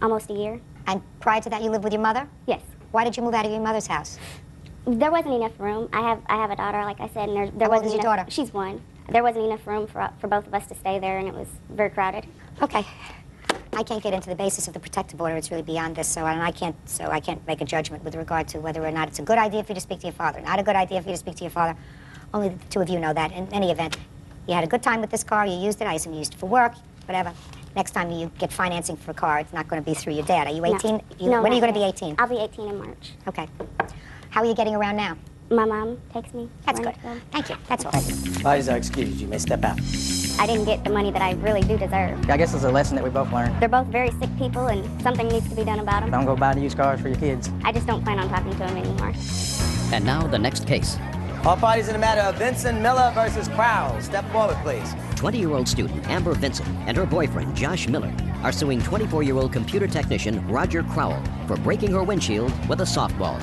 Almost a year. And prior to that, you lived with your mother? Yes. Why did you move out of your mother's house? There wasn't enough room. I have a daughter, like I said, and there How old wasn't is your enough. daughter? She's 1. there wasn't enough room for both of us to stay there, and it was very crowded. Okay. I can't get into the basis of the protective order. It's really beyond this, so I can't make a judgment with regard to whether or not it's a good idea for you to speak to your father, not a good idea for you to speak to your father. Only the two of you know that. In any event, you had a good time with this car, you used it, I assume you used it for work, whatever. Next time you get financing for a car, it's not going to be through your dad. Are you 18? No, when are you going to be 18? I'll be 18 in March. Okay. How are you getting around now? My mom takes me. That's good. Thank you. That's all. Parties are excused. You may step out. I didn't get the money that I really do deserve. I guess it's a lesson that we both learned. They're both very sick people, and something needs to be done about them. Don't go buy used cars for your kids. I just don't plan on talking to them anymore. And now the next case. All parties in the matter of Vincent Miller versus Crowell. Step forward, please. 20-year-old student Amber Vincent and her boyfriend Josh Miller are suing 24-year-old computer technician Roger Crowell for breaking her windshield with a softball.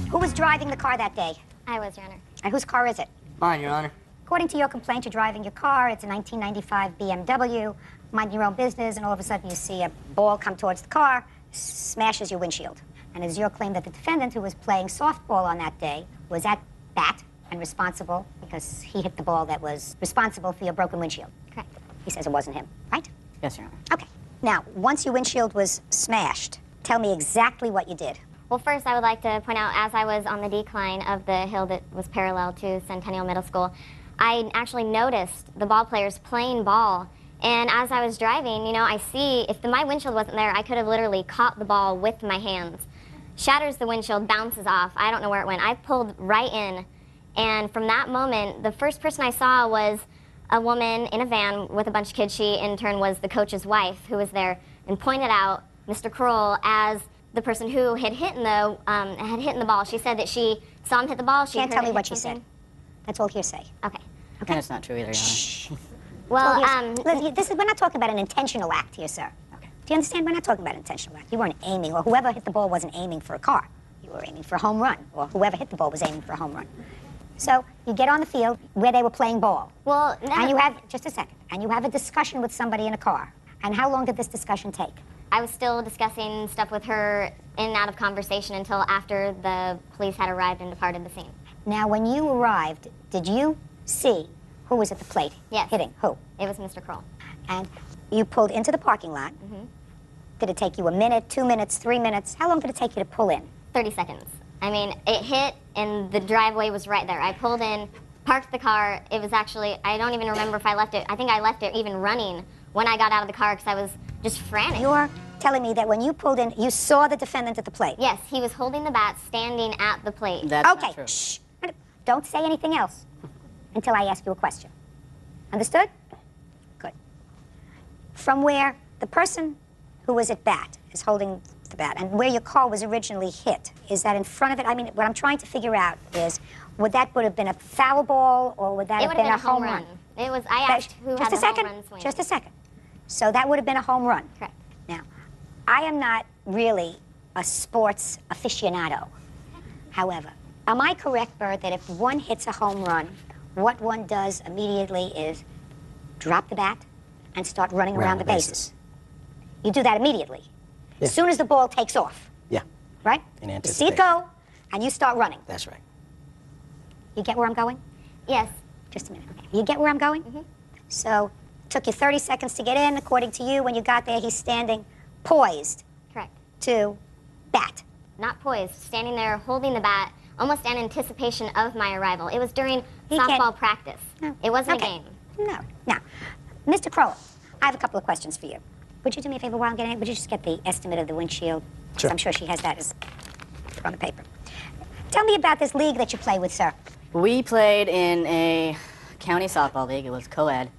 Who was driving the car that day? I was, Your Honor. And whose car is it? Mine, Your Honor. According to your complaint, you're driving your car. It's a 1995 BMW, minding your own business, and all of a sudden you see a ball come towards the car, smashes your windshield. And it is your claim that the defendant, who was playing softball on that day, was at bat and responsible because he hit the ball that was responsible for your broken windshield. Correct. He says it wasn't him, right? Yes, Your Honor. Okay. Now, once your windshield was smashed, tell me exactly what you did. Well, first, I would like to point out, as I was on the decline of the hill that was parallel to Centennial Middle School, I actually noticed the ball players playing ball. And as I was driving, you know, I see, if my windshield wasn't there, I could have literally caught the ball with my hands. Shatters the windshield, bounces off. I don't know where it went. I pulled right in. And from that moment, the first person I saw was a woman in a van with a bunch of kids. She, in turn, was the coach's wife who was there and pointed out Mr. Crowell as the person who had hit in the ball. She said that she saw him hit the ball. She Can't heard tell me it what hit she said. something. That's all hearsay. Okay. And it's not true either, Your Honor. Well, we're not talking about an intentional act here, sir. Okay. Do you understand? We're not talking about an intentional act. You weren't aiming, or whoever hit the ball wasn't aiming for a car. You were aiming for a home run, or whoever hit the ball was aiming for a home run. So you get on the field where they were playing ball. Well, no. And you have, just a second, and you have a discussion with somebody in a car. And how long did this discussion take? I was still discussing stuff with her in and out of conversation until after the police had arrived and departed the scene. Now, when you arrived, did you see who was at the plate? Yes. Hitting who? It was Mr. Crowell. And you pulled into the parking lot. Mm-hmm. Did it take you a minute, 2 minutes, 3 minutes? How long did it take you to pull in? 30 seconds. I mean, it hit and the driveway was right there. I pulled in, parked the car. It was actually, I don't even remember if I left it. I think I left it even running when I got out of the car because I was just frantic. You're telling me that when you pulled in, you saw the defendant at the plate? Yes, he was holding the bat, standing at the plate. That's okay. not true. Shh. Don't say anything else until I ask you a question. Understood? Good. From where the person who was at bat is holding the bat and where your car was originally hit, is that in front of it? I mean, what I'm trying to figure out is, would have been a foul ball or would that have been a home run? It was, I asked who had the home run swing. Just a second. So that would have been a home run. Correct. Now, I am not really a sports aficionado. However, am I correct, Bert, that if one hits a home run, what one does immediately is drop the bat and start running around the bases? You do that immediately. Yeah. As soon as the ball takes off. Yeah. Right? In You see anticipation. it go, and you start running. That's right. You get where I'm going? Yes. Just a minute. Okay. You get where I'm going? Mm-hmm. So, it took you 30 seconds to get in. According to you, when you got there, he's standing poised Correct. to bat. Not poised, standing there holding the bat, almost in anticipation of my arrival. It was during He softball can't- practice. No. It wasn't Okay. a game. No. Now, Mr. Crowell, I have a couple of questions for you. Would you do me a favor while I'm getting it? Would you just get the estimate of the windshield? 'Cause Sure. I'm sure she has that on the paper. Tell me about this league that you play with, sir. We played in a county softball league. It was co-ed.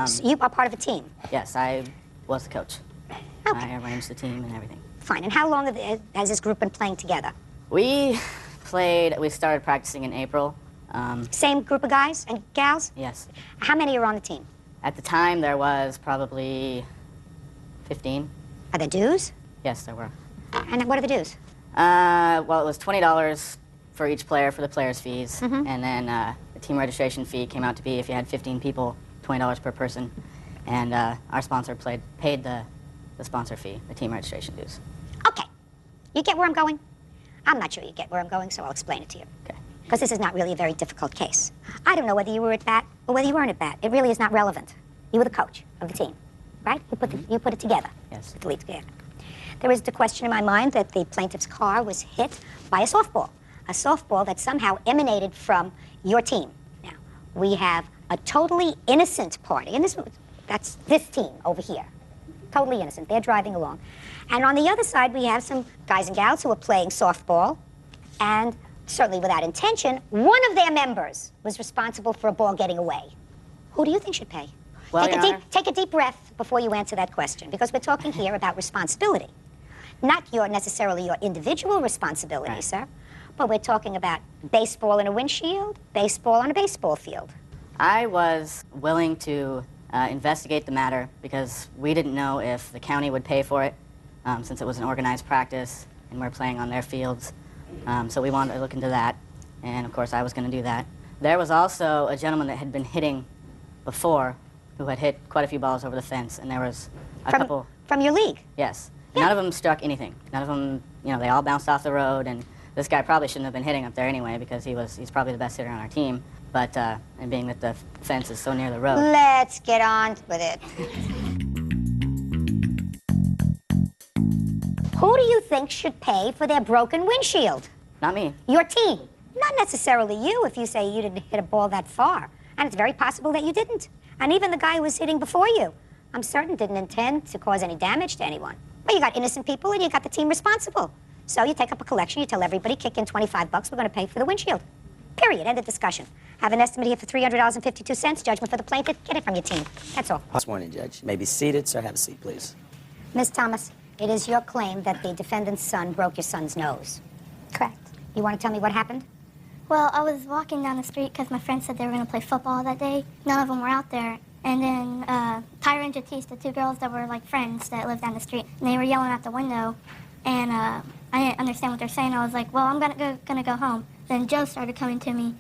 So you are part of a team. Yes, I was the coach. Okay. I arranged the team and everything. Fine. And how long has this group been playing together? We started practicing in April. Same group of guys and gals? Yes. How many are on the team? At the time, there was probably 15. Are there dues? Yes, there were. And what are the dues? Well, it was $20 for each player for the players' fees, and then the team registration fee came out to be, if you had 15 people, $20 per person, and our sponsor paid the sponsor fee, the team registration dues. Okay. You get where I'm going? I'm not sure you get where I'm going, so I'll explain it to you. Okay. because this is not really a very difficult case. I don't know whether you were at bat or whether you weren't at bat. It really is not relevant. You were the coach of the team, right? You put it together. Yes. The lead together. There is the question in my mind that the plaintiff's car was hit by a softball that somehow emanated from your team. Now, we have a totally innocent party, and that's this team over here. Totally innocent. They're driving along. And on the other side, we have some guys and gals who are playing softball, and certainly without intention, one of their members was responsible for a ball getting away. Who do you think should pay? Well, Take a deep breath before you answer that question, because we're talking here about responsibility. Not necessarily your individual responsibility, right, sir, but we're talking about baseball in a windshield, baseball on a baseball field. I was willing to investigate the matter because we didn't know if the county would pay for it, since it was an organized practice and we're playing on their fields. So we wanted to look into that, and of course I was going to do that. There was also a gentleman that had been hitting before who had hit quite a few balls over the fence, and there was a couple... From your league? Yes. None of them struck anything. None of them, they all bounced off the road, and this guy probably shouldn't have been hitting up there anyway because he's probably the best hitter on our team, but and being that the fence is so near the road. Let's get on with it. Who do you think should pay for their broken windshield? Not me. Your team. Not necessarily you if you say you didn't hit a ball that far. And it's very possible that you didn't. And even the guy who was hitting before you, I'm certain didn't intend to cause any damage to anyone. Well, you got innocent people and you got the team responsible. So you take up a collection, you tell everybody, kick in $25, we're going to pay for the windshield. Period. End of discussion. Have an estimate here for $300.52. Judgment for the plaintiff. Get it from your team. That's all. Sworn in, Judge. You may be seated, sir. Have a seat, please. Ms. Thomas, it is your claim that the defendant's son broke your son's nose. Correct. You want to tell me what happened? Well, I was walking down the street because my friends said they were going to play football that day. None of them were out there. And then Tyra and Judith, the two girls that were like friends that lived down the street, and they were yelling out the window. And I didn't understand what they're saying. I was like, well, I'm gonna go home. Then Joe started coming to me,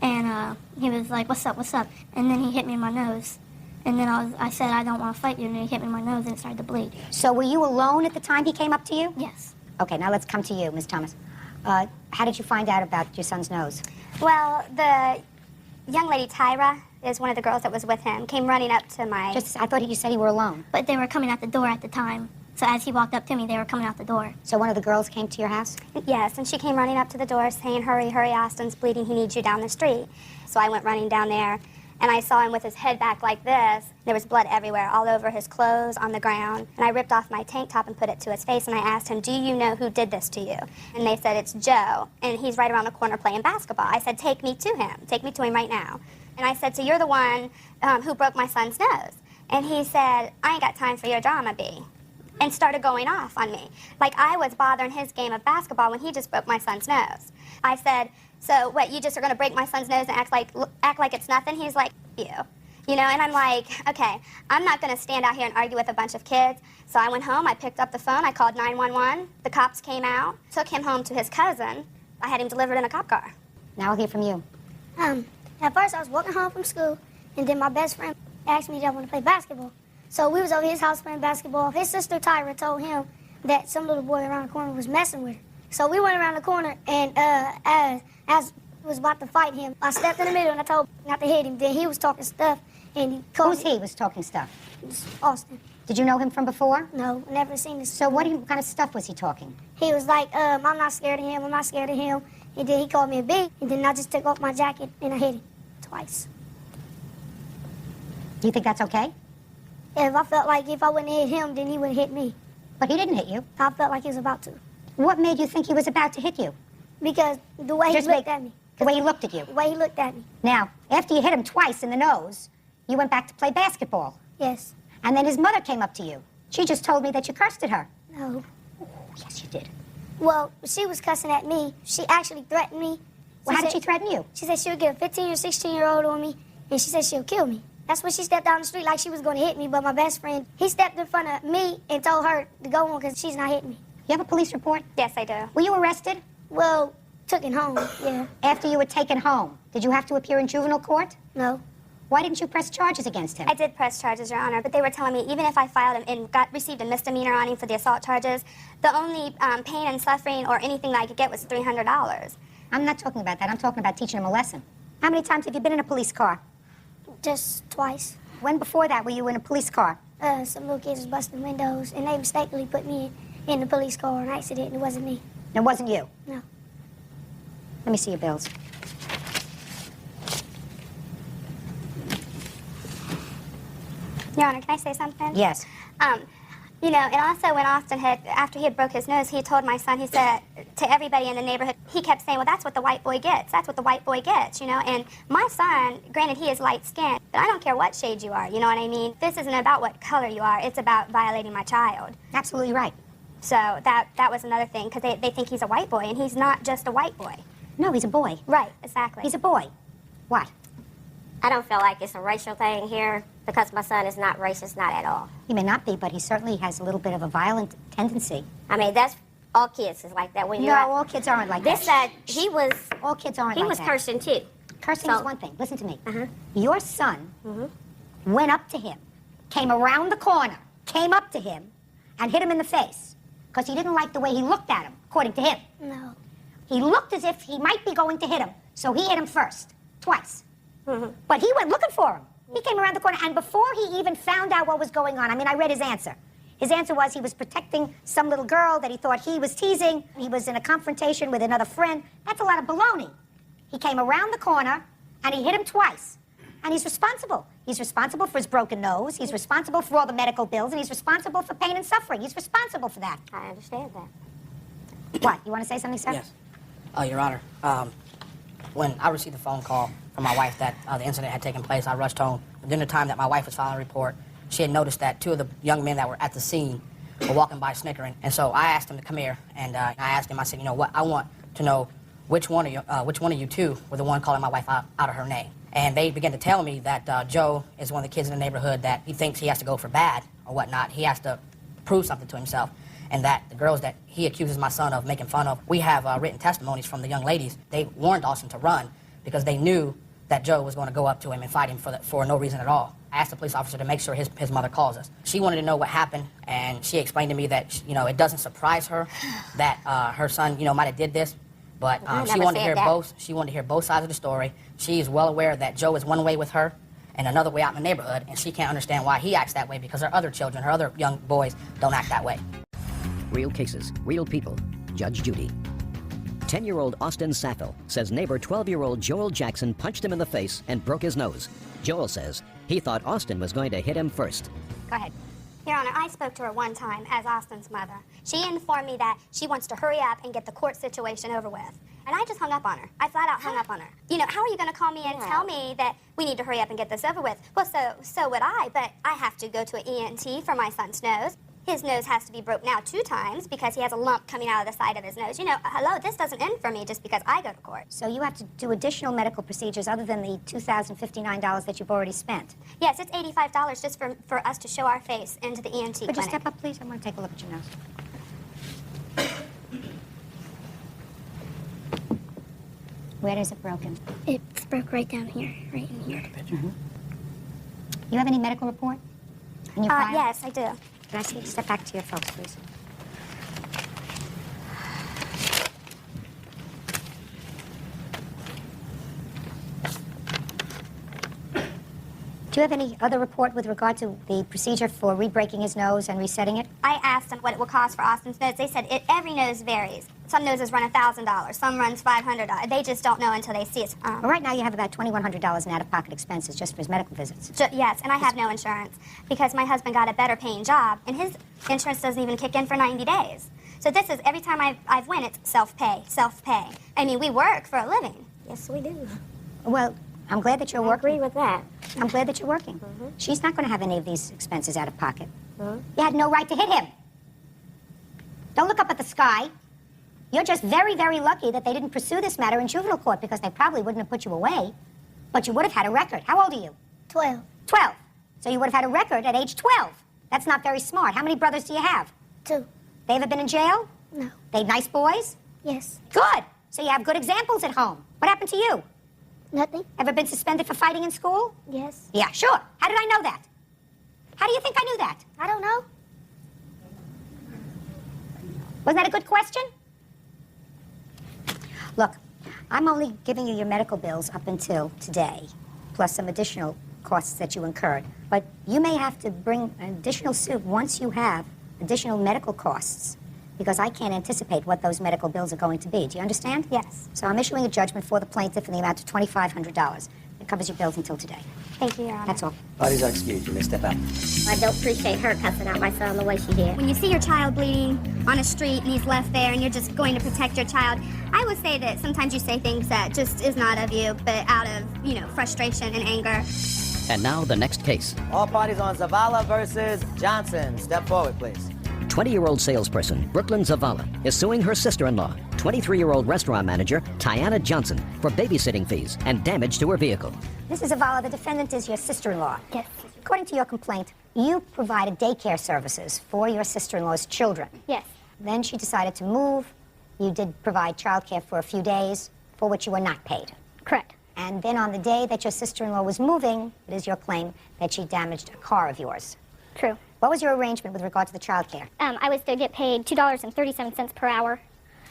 and he was like, what's up, what's up? And then he hit me in my nose. And then I said, I don't want to fight you, and then he hit me in my nose, and it started to bleed. So were you alone at the time he came up to you? Yes. Okay, now let's come to you, Ms. Thomas. How did you find out about your son's nose? Well, the young lady, Tyra, is one of the girls that was with him, came running up to my... I thought you said you were alone. But they were coming out the door at the time. So as he walked up to me, they were coming out the door. So one of the girls came to your house? Yes, and she came running up to the door saying, hurry, hurry, Austin's bleeding, he needs you down the street. So I went running down there, and I saw him with his head back like this. There was blood everywhere, all over his clothes, on the ground. And I ripped off my tank top and put it to his face, and I asked him, do you know who did this to you? And they said, it's Joe, and he's right around the corner playing basketball. I said, take me to him. Take me to him right now. And I said, so you're the one who broke my son's nose. And he said, I ain't got time for your drama, B. And started going off on me. Like I was bothering his game of basketball when he just broke my son's nose. I said, so what, you just are gonna break my son's nose and act like it's nothing? He's like, you. You know, and I'm like, okay, I'm not gonna stand out here and argue with a bunch of kids. So I went home, I picked up the phone, I called 911. The cops came out, took him home to his cousin. I had him delivered in a cop car. Now I'll hear from you. At first I was walking home from school, and then my best friend asked me if I want to play basketball. So we was over his house playing basketball. His sister Tyra told him that some little boy around the corner was messing with her. So we went around the corner, and as we was about to fight him, I stepped in the middle and I told him not to hit him. Then he was talking stuff, and he called Who's he was talking stuff? Austin. Did you know him from before? No, never seen this. So what kind of stuff was he talking? He was like, I'm not scared of him, I'm not scared of him. And then he called me a B, and then I just took off my jacket and I hit him twice. Do you think that's okay? If I felt like if I wouldn't hit him, then he would hit me. But he didn't hit you. I felt like he was about to. What made you think he was about to hit you? Because the way he looked at me. The way he looked at you? The way he looked at me. Now, after you hit him twice in the nose, you went back to play basketball. Yes. And then his mother came up to you. She just told me that you cursed at her. No. Oh, yes, you did. Well, she was cussing at me. She actually threatened me. Well, how did she threaten you? She said she would get a 15 or 16-year-old on me, and she said she'll kill me. That's when she stepped down the street like she was going to hit me, but my best friend, he stepped in front of me and told her to go on because she's not hitting me. You have a police report? Yes, I do. Were you arrested? Well, took it home, yeah. After you were taken home, did you have to appear in juvenile court? No. Why didn't you press charges against him? I did press charges, Your Honor, but they were telling me even if I filed him and received a misdemeanor on him for the assault charges, the only pain and suffering or anything that I could get was $300. I'm not talking about that. I'm talking about teaching him a lesson. How many times have you been in a police car? Just twice. When before that were you in a police car? Some little kids was busting windows, and they mistakenly put me in the police car on accident, and it wasn't me. It wasn't you? No. Let me see your bills. Your Honor, can I say something? Yes. You know, and also when Austin after he had broke his nose, he told my son, he said to everybody in the neighborhood, he kept saying, well, that's what the white boy gets. That's what the white boy gets, you know. And my son, granted, he is light-skinned, but I don't care what shade you are, you know what I mean? This isn't about what color you are. It's about violating my child. Absolutely right. So that was another thing, because they think he's a white boy, and he's not just a white boy. No, he's a boy. Right, exactly. He's a boy. What? I don't feel like it's a racial thing here because my son is not racist, not at all. He may not be, but he certainly has a little bit of a violent tendency. I mean, that's all kids is like that. When No, you're all kids aren't like that. He was. All kids aren't He like was that. cursing too. Cursing So- is one thing. Listen to me. Your son went up to him, came around the corner, came up to him, and hit him in the face because he didn't like the way he looked at him, according to him. No. He looked as if he might be going to hit him, so he hit him first, twice. But he went looking for him. He came around the corner, and before he even found out what was going on, I mean, I read his answer. His answer was he was protecting some little girl that he thought he was teasing. He was in a confrontation with another friend. That's a lot of baloney. He came around the corner, and he hit him twice. And he's responsible. He's responsible for his broken nose. He's responsible for all the medical bills, and he's responsible for pain and suffering. He's responsible for that. I understand that. What? You want to say something, sir? Yes. Your Honor, when I received a phone call from my wife that the incident had taken place, I rushed home. During the time that my wife was filing a report, she had noticed that two of the young men that were at the scene were walking by snickering. And so I asked him to come here, and I asked him, I said, you know what, I want to know which one of you two were the one calling my wife out of her name. And they began to tell me that Joe is one of the kids in the neighborhood that he thinks he has to go for bad or whatnot. He has to prove something to himself. And that the girls that he accuses my son of making fun of, we have written testimonies from the young ladies. They warned Austin to run because they knew that Joe was going to go up to him and fight him for no reason at all. I asked the police officer to make sure his mother calls us. She wanted to know what happened, and she explained to me that, you know, it doesn't surprise her that her son, you know, might have did this, but she wanted to hear both sides of the story. She's well aware that Joe is one way with her and another way out in the neighborhood, and she can't understand why he acts that way because her other children, her other young boys, don't act that way. Real cases, real people. Judge Judy. 10-year-old Austin Saffel says neighbor 12-year-old Joel Jackson punched him in the face and broke his nose. Joel says he thought Austin was going to hit him first. Go ahead. Your Honor, I spoke to her one time as Austin's mother. She informed me that she wants to hurry up and get the court situation over with. And I just hung up on her. I flat out hung up on her. You know, how are you going to call me and tell me that we need to hurry up and get this over with? Well, so would I, but I have to go to an ENT for my son's nose. His nose has to be broke now 2 times because he has a lump coming out of the side of his nose. You know, hello, this doesn't end for me just because I go to court. So you have to do additional medical procedures other than the $2,059 that you've already spent. Yes, it's $85 just for us to show our face into the ENT clinic. Could you step up, please? I want to take a look at your nose. Where is it broken? It's broke right down here, right in here. You have any medical report in your file? Yes, I do. Can I see you step back to your folks, please? Do you have any other report with regard to the procedure for re-breaking his nose and resetting it? I asked them what it will cost for Austin's nose. They said every nose varies. Some noses run $1,000, some runs $500. They just don't know until they see it. Well, right now you have about $2,100 in out-of-pocket expenses just for his medical visits. Yes, and I have no insurance because my husband got a better paying job, and his insurance doesn't even kick in for 90 days. So this is, every time I've went, it's self-pay, self-pay. I mean, we work for a living. Yes, we do. Well, I'm glad that you're I working. agree with that. I'm glad that you're working. She's not going to have any of these expenses out of pocket. You had no right to hit him. Don't look up at the sky. You're just very, very lucky that they didn't pursue this matter in juvenile court because they probably wouldn't have put you away. But you would have had a record. How old are you? 12. 12. So you would have had a record at age 12. That's not very smart. How many brothers do you have? 2. They ever been in jail? No. They nice boys? Yes. Good. So you have good examples at home. What happened to you? Nothing. Ever been suspended for fighting in school? Yes. Yeah, sure. How did I know that? How do you think I knew that? I don't know. Wasn't that a good question? Look, I'm only giving you your medical bills up until today, plus some additional costs that you incurred. But you may have to bring an additional suit once you have additional medical costs, because I can't anticipate what those medical bills are going to be. Do you understand? Yes. So I'm issuing a judgment for the plaintiff in the amount of $2,500. It covers your bills until today. Thank you, Your Honor. That's all. Parties are excused. You may step out. I don't appreciate her cussing out my son the way she did. When you see your child bleeding on a street and he's left there and you're just going to protect your child, I would say that sometimes you say things that just is not of you, but out of, frustration and anger. And now the next case. All parties on Zavala versus Johnson. Step forward, please. 20-year-old salesperson Brooklyn Zavala is suing her sister-in-law, 23-year-old restaurant manager Tiana Johnson, for babysitting fees and damage to her vehicle. Mrs. Zavala, the defendant is your sister-in-law. Yes. According to your complaint, you provided daycare services for your sister-in-law's children. Yes. Then she decided to move. You did provide childcare for a few days, for which you were not paid. Correct. And then on the day that your sister-in-law was moving, it is your claim that she damaged a car of yours. True. What was your arrangement with regard to the childcare? I was to get paid $2.37 per hour.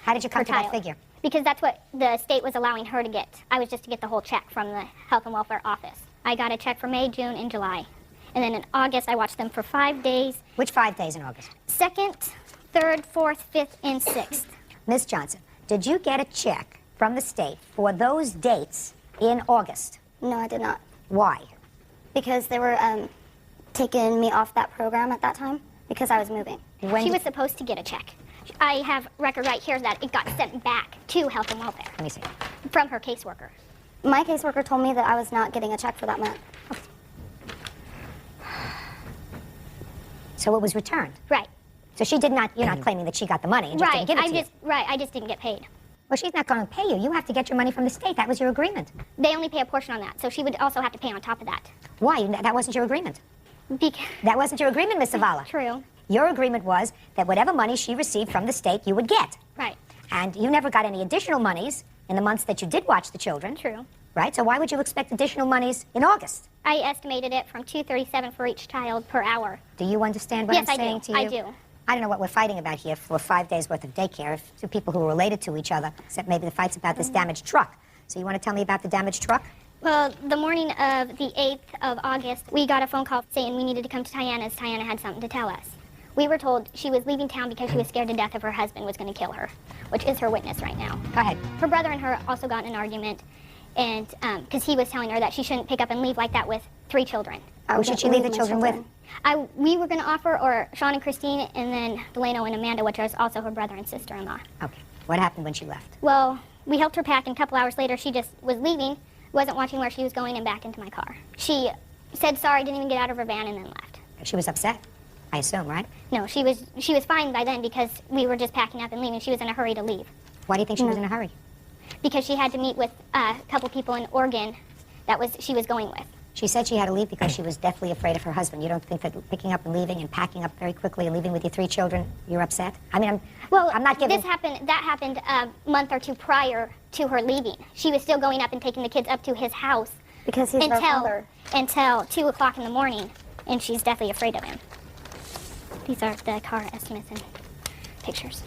How did you come to child. that figure? Because that's what the state was allowing her to get. I was just to get the whole check from the Health and Welfare Office. I got a check for May, June, and July. And then in August, I watched them for 5 days. Which 5 days in August? 2nd, 3rd, 4th, 5th, and 6th. Ms. Johnson, did you get a check from the state for those dates in August? No, I did not. Why? Because they were taking me off that program at that time because I was moving. She was supposed to get a check. I have record right here that it got sent back to Health and Welfare. Let me see. From her caseworker. My caseworker told me that I was not getting a check for that month. So it was returned? Right. So she did not, you're not claiming that she got the money and just Right. didn't give it to you? Right, I just didn't get paid. Well, she's not going to pay you. You have to get your money from the state. That was your agreement. They only pay a portion on that, so she would also have to pay on top of that. Why? That wasn't your agreement. Because That wasn't your agreement, Miss Zavala. True. Your agreement was that whatever money she received from the state, you would get. Right. And you never got any additional monies in the months that you did watch the children. True. Right? So why would you expect additional monies in August? I estimated it from $2.37 for each child per hour. Do you understand what Yes, I'm I saying do. to you? I do. I don't know what we're fighting about here for 5 days worth of daycare. If two people who are related to each other, except maybe the fight's about this damaged truck. So you want to tell me about the damaged truck? Well, the morning of the 8th of August, we got a phone call saying we needed to come to Tiana's. Tiana had something to tell us. We were told she was leaving town because she was scared to death if her husband was going to kill her, which is her witness right now. Go ahead. Her brother and her also got in an argument, and because he was telling her that she shouldn't pick up and leave like that with 3 children. Who should she leave the children with? We were going to offer, or Sean and Christine, and then Delano and Amanda, which was also her brother and sister-in-law. Okay. What happened when she left? Well, we helped her pack, and a couple hours later, she just was leaving, wasn't watching where she was going, and back into my car. She said sorry, didn't even get out of her van, and then left. She was upset, I assume, right? No, she was fine by then because we were just packing up and leaving. She was in a hurry to leave. Why do you think she was in a hurry? Because she had to meet with a couple people in Oregon she was going with. She said she had to leave because she was deathly afraid of her husband. You don't think that picking up and leaving and packing up very quickly and leaving with your 3 children, you're upset? I mean, I'm not giving... That happened a month or 2 prior to her leaving. She was still going up and taking the kids up to his house. Because he's her father. Until 2 o'clock in the morning, and she's deathly afraid of him. These are the car estimates and pictures.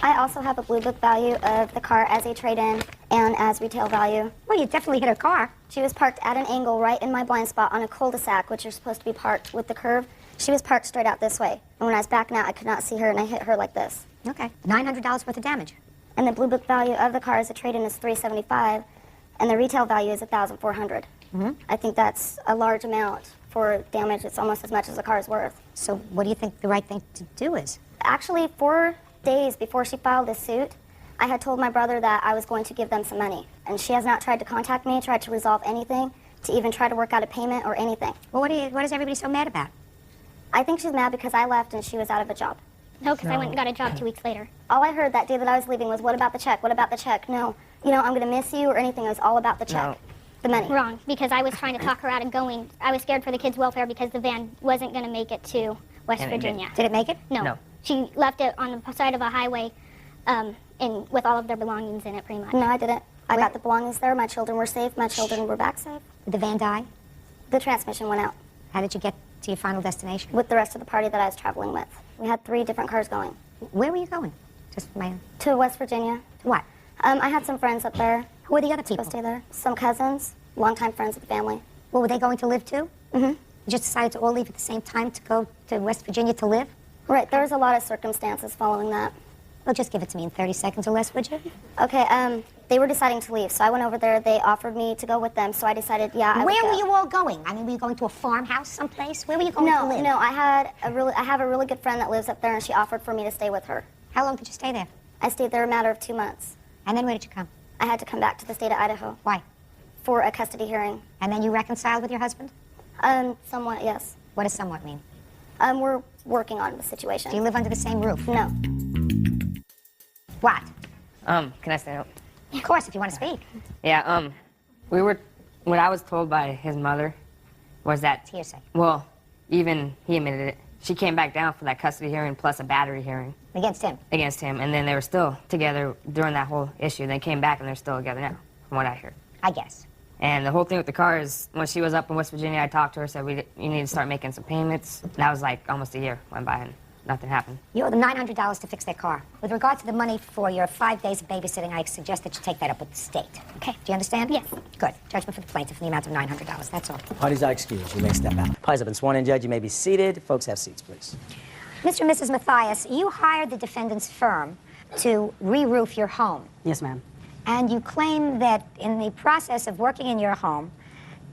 I also have a Blue Book value of the car as a trade-in and as retail value. Well, you definitely hit her car. She was parked at an angle right in my blind spot on a cul-de-sac, which you're supposed to be parked with the curve. She was parked straight out this way. And when I was backing out, I could not see her, and I hit her like this. Okay. $900 worth of damage. And the Blue Book value of the car as a trade-in is $375, and the retail value is $1,400. Mm-hmm. I think that's a large amount for damage. It's almost as much as the car is worth. So what do you think the right thing to do is? Actually, 4 days before she filed this suit, I had told my brother that I was going to give them some money. And she has not tried to contact me, tried to resolve anything, to even try to work out a payment or anything. Well, what is everybody so mad about? I think she's mad because I left and she was out of a job. No, because I went and got a job 2 weeks later. All I heard that day that I was leaving was, what about the check? What about the check? No, I'm going to miss you or anything. It was all about the check. No. The money. Wrong, because I was trying to talk her out of going. I was scared for the kids' welfare because the van wasn't going to make it to West Virginia. Did it make it? No. She left it on the side of a highway and with all of their belongings in it, pretty much. No, I didn't. I got the belongings there. My children were safe. My children were back safe. Did the van die? The transmission went out. How did you get to your final destination? With the rest of the party that I was traveling with. We had 3 different cars going. Where were you going? Just to West Virginia. What? I had some friends up there. Who are the other people? To stay there. Some cousins, longtime friends of the family. Well, were they going to live too? Mm-hmm. You just decided to all leave at the same time to go to West Virginia to live? Right, there was a lot of circumstances following that. Well, just give it to me in 30 seconds or less, would you? Okay, they were deciding to leave, so I went over there. They offered me to go with them, so I decided, yeah, I would Where go. were you all going? I mean, were you going to a farmhouse someplace? Where were you going to live? No, I have a really good friend that lives up there, and she offered for me to stay with her. How long did you stay there? I stayed there a matter of 2 months. And then where did you come? I had to come back to the state of Idaho. Why? For a custody hearing. And then you reconciled with your husband? Somewhat, yes. What does somewhat mean? We're working on the situation. Do you live under the same roof? No. What? Can I stand up? Of course, if you want to speak. Yeah, what I was told by his mother was that, It's hearsay. well, even he admitted it. She came back down for that custody hearing plus a battery hearing. Against him? Against him, and then they were still together during that whole issue. They came back and they're still together now, from what I heard. I guess. And the whole thing with the car is, when she was up in West Virginia, I talked to her, said, you need to start making some payments. And that was like almost a year went by and nothing happened. You owe them $900 to fix their car. With regard to the money for your 5 days of babysitting, I suggest that you take that up with the state. Okay, do you understand? Yes. Good. Judgment for the plaintiff in the amount of $900. That's all. Parties are excused. You may step out. Parties have been sworn in, Judge. You may be seated. Folks, have seats, please. Mr. and Mrs. Mathias, you hired the defendant's firm to re-roof your home. Yes, ma'am. And you claim that in the process of working in your home,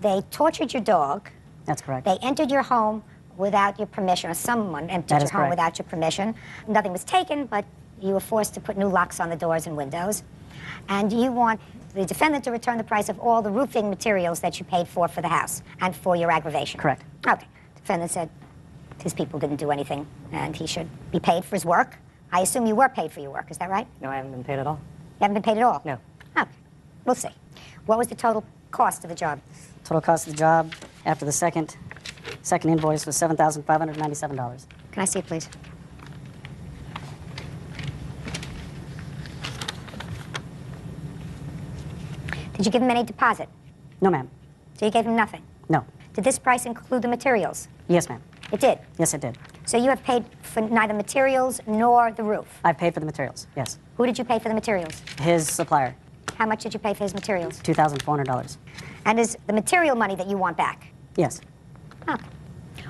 they tortured your dog. That's correct. They entered your home without your permission, or someone entered That your is home correct. without your permission. Nothing was taken, but you were forced to put new locks on the doors and windows. And you want the defendant to return the price of all the roofing materials that you paid for the house and for your aggravation. Correct. Okay. Defendant said his people didn't do anything and he should be paid for his work. I assume you were paid for your work, is that right? No, I haven't been paid at all. You haven't been paid at all? No. Okay. We'll see. What was the total cost of the job? Total cost of the job after the second invoice was $7,597. Can I see it, please? Did you give him any deposit? No, ma'am. So you gave him nothing? No. Did this price include the materials? Yes, ma'am. It did? Yes, it did. So you have paid for neither materials nor the roof? I've paid for the materials, yes. Who did you pay for the materials? His supplier, How much did you pay for his materials? $2,400. And is the material money that you want back? Yes. Oh.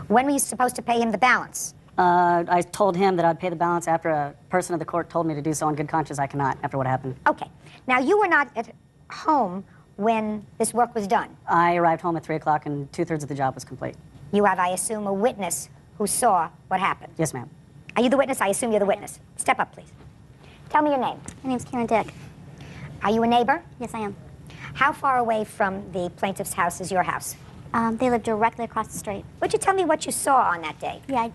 When were you supposed to pay him the balance? I told him that I'd pay the balance after a person of the court told me to do so on good conscience. I cannot, after what happened. Okay. Now, you were not at home when this work was done. I arrived home at 3 o'clock and 2/3 of the job was complete. You have, I assume, a witness who saw what happened. Yes, ma'am. Are you the witness? I assume you're the witness. Step up, please. Tell me your name. My name's Karen Dick. Are you a neighbor? Yes, I am. How far away from the plaintiff's house is your house? They live directly across the street. Would you tell me what you saw on that day? Yeah,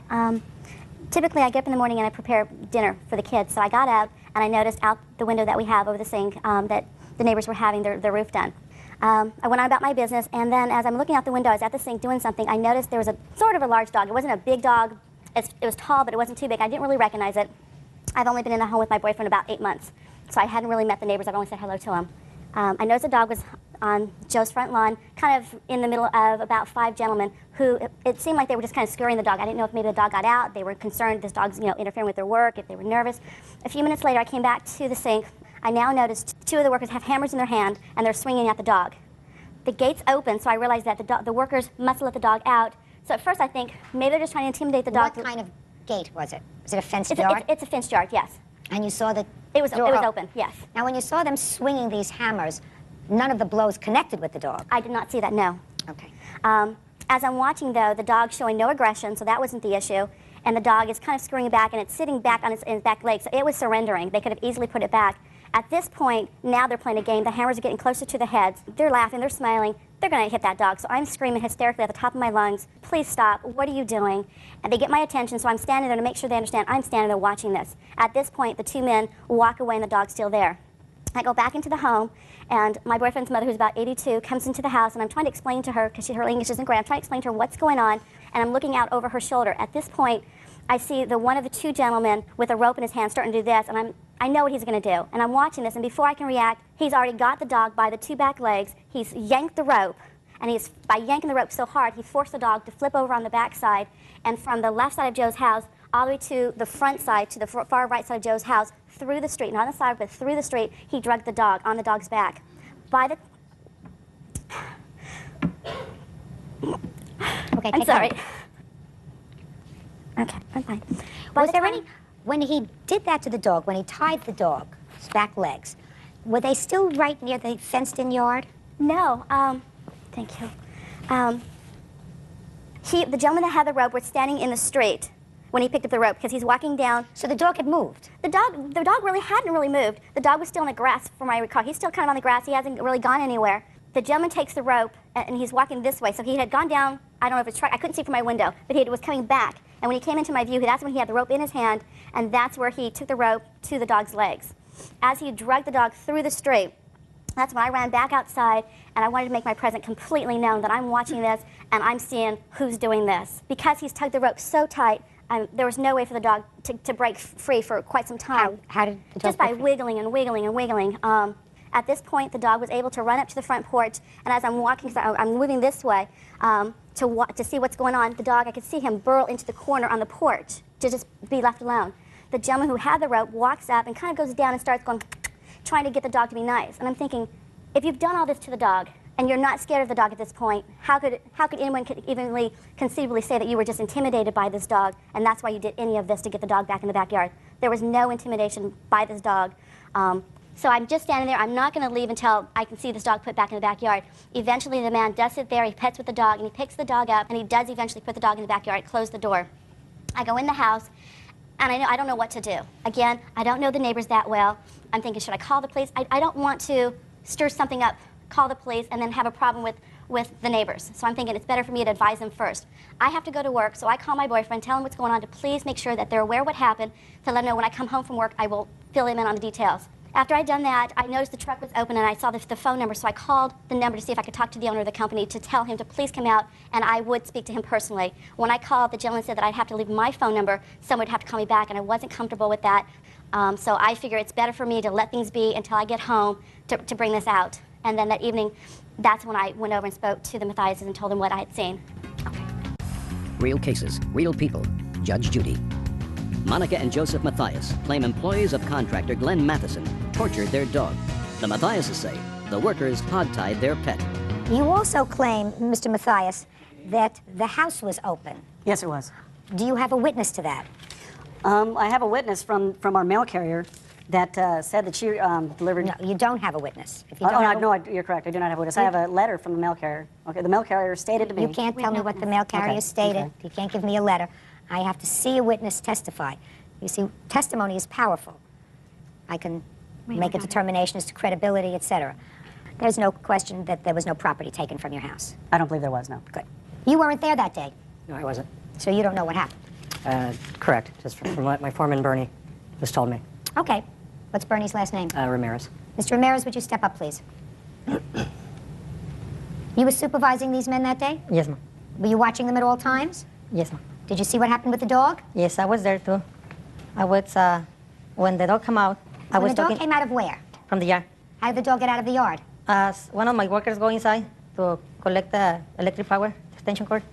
typically I get up in the morning and I prepare dinner for the kids. So I got up and I noticed out the window that we have over the sink that the neighbors were having their roof done. I went on about my business, and then as I'm looking out the window, I was at the sink doing something. I noticed there was a sort of a large dog. It wasn't a big dog. It was tall, but it wasn't too big. I didn't really recognize it. I've only been in the home with my boyfriend about 8 months, so I hadn't really met the neighbors. I've only said hello to them. I noticed the dog was on Joe's front lawn, kind of in the middle of about 5 gentlemen who, it seemed like they were just kind of scurrying the dog. I didn't know if maybe the dog got out. They were concerned this dog's, interfering with their work, if they were nervous. A few minutes later, I came back to the sink. I now noticed 2 of the workers have hammers in their hand, and they're swinging at the dog. The gate's open, so I realized that the workers must have let the dog out. So at first I think maybe they're just trying to intimidate the dog. What kind of gate was it? Was it a fenced yard? It's a fenced yard, yes. And you saw that it was open, yes. Now, when you saw them swinging these hammers, none of the blows connected with the dog? I did not see that, no. Okay. As I'm watching, though, the dog's showing no aggression, so that wasn't the issue. And the dog is kind of scurrying back, and it's sitting back on its back legs, so it was surrendering. They could have easily put it back. At this point, now they're playing a game. The hammers are getting closer to the heads. They're laughing, they're smiling. They're going to hit that dog. So I'm screaming hysterically at the top of my lungs, please stop, what are you doing? And they get my attention, so I'm standing there to make sure they understand I'm standing there watching this. At this point, the 2 men walk away and the dog's still there. I go back into the home, and my boyfriend's mother, who's about 82, comes into the house, and I'm trying to explain to her, because her English isn't great, I'm trying to explain to her what's going on, and I'm looking out over her shoulder. At this point, I see one of the 2 gentlemen with a rope in his hand starting to do this, and I know what he's going to do. And I'm watching this, and before I can react, he's already got the dog by the 2 back legs. He's yanked the rope, and by yanking the rope so hard, he forced the dog to flip over on the back side, and from the left side of Joe's house all the way to the front side, to the far right side of Joe's house, through the street, not on the side, but through the street. He drugged the dog on the dog's back. By the... Okay, I'm take sorry. it. Okay, I'm fine. Was there any, when he did that to the dog, when he tied the dog's back legs, were they still right near the fenced-in yard? No, thank you. The gentleman that had the rope was standing in the street when he picked up the rope because he's walking down. So the dog had moved? The dog really hadn't really moved. The dog was still in the grass, from what I recall. He's still kind of on the grass. He hasn't really gone anywhere. The gentleman takes the rope, and he's walking this way. So he had gone down, I don't know if it's I couldn't see from my window, but he was coming back. And when he came into my view, that's when he had the rope in his hand, and that's where he took the rope to the dog's legs. As he dragged the dog through the street, that's when I ran back outside, and I wanted to make my presence completely known that I'm watching this, and I'm seeing who's doing this. Because he's tugged the rope so tight, there was no way for the dog to break free for quite some time. How did the dog Just by wiggling and wiggling and wiggling. At this point, the dog was able to run up to the front porch, and as I'm walking, because I'm moving this way, to see what's going on, the dog, I could see him burrow into the corner on the porch to just be left alone. The gentleman who had the rope walks up and kind of goes down and starts going, trying to get the dog to be nice. And I'm thinking, if you've done all this to the dog, and you're not scared of the dog at this point, how could anyone evenly conceivably say that you were just intimidated by this dog, and that's why you did any of this to get the dog back in the backyard? There was no intimidation by this dog. So I'm just standing there. I'm not going to leave until I can see this dog put back in the backyard. Eventually, the man does sit there. He pets with the dog, and he picks the dog up, and he does eventually put the dog in the backyard, close the door. I go in the house, and I don't know what to do. Again, I don't know the neighbors that well. I'm thinking, should I call the police? I don't want to stir something up, call the police, and then have a problem with the neighbors. So I'm thinking it's better for me to advise them first. I have to go to work, so I call my boyfriend, tell him what's going on, to please make sure that they're aware of what happened, to let them know when I come home from work, I will fill him in on the details. After I'd done that, I noticed the truck was open, and I saw the phone number, so I called the number to see if I could talk to the owner of the company to tell him to please come out, and I would speak to him personally. When I called, the gentleman said that I'd have to leave my phone number, someone would have to call me back, and I wasn't comfortable with that. So I figure it's better for me to let things be until I get home to bring this out. And then that evening, that's when I went over and spoke to the Mathiases and told them what I had seen. Real cases, real people. Judge Judy. Monica and Joseph Mathias claim employees of contractor Glenn Matheson tortured their dog. The Mathiases say the workers hogtied their pet. You also claim, Mr. Mathias, that the house was open. Yes, it was. Do you have a witness to that? I have a witness from our mail carrier that said that she delivered... No, you don't have a witness. If you don't no, you're correct. I do not have a witness. I have a letter from the mail carrier. Okay, the mail carrier stated to me... You can't tell me what the mail carrier stated. Okay. You can't give me a letter. I have to see a witness testify. You see, testimony is powerful. I can make a determination as to credibility, etc. There's no question that there was no property taken from your house. I don't believe there was, no. Good. You weren't there that day, No, I wasn't. so you don't know what happened. Correct. Just from what my foreman, Bernie, just told me. Okay. What's Bernie's last name? Ramirez. Mr. Ramirez, would you step up, please? You were supervising these men that day? Yes, ma'am. Were you watching them at all times? Yes, ma'am. Did you see what happened with the dog? Yes, I was there too. I was, when the dog came out, I was When the dog talking... came out of where? From the yard. How did the dog get out of the yard? One of my workers go inside to collect the electric power extension cord,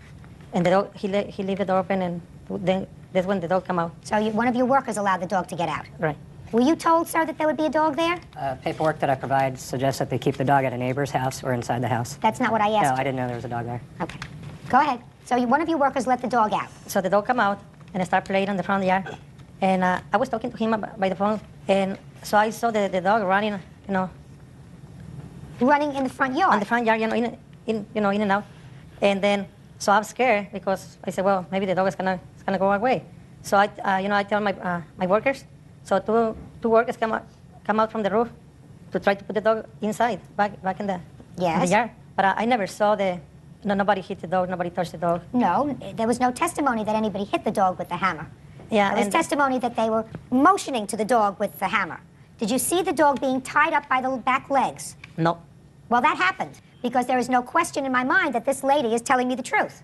and the dog, he leave the door open, and then that's when the dog come out. So one of your workers allowed the dog to get out? Right. Were you told, sir, that there would be a dog there? Paperwork that I provide suggests that they keep the dog at a neighbor's house or inside the house. That's not what I asked No, you. I didn't know there was a dog there. Okay. Go ahead. So one of your workers let the dog out? So the dog come out, and I start playing on the front of the yard, and I was talking to him by the phone, and so I saw the dog running, Running in the front yard? On the front yard, in and out. And then, so I'm scared because I said, well, maybe the dog is gonna go away. So I tell my workers. So two workers come out from the roof to try to put the dog inside, back in the yard. But I never saw nobody hit the dog, nobody touched the dog. No, there was no testimony that anybody hit the dog with the hammer. Yeah, there was testimony that they were motioning to the dog with the hammer. Did you see the dog being tied up by the back legs? No. Well, that happened, because there is no question in my mind that this lady is telling me the truth.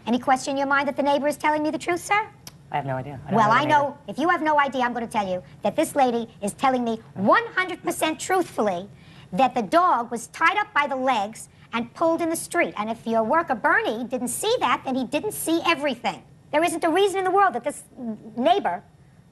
Any question in your mind that the neighbor is telling me the truth, sir? I have no idea. I know, if you have no idea, I'm going to tell you that this lady is telling me 100% truthfully that the dog was tied up by the legs and pulled in the street. And if your worker, Bernie, didn't see that, then he didn't see everything. There isn't a reason in the world that this neighbor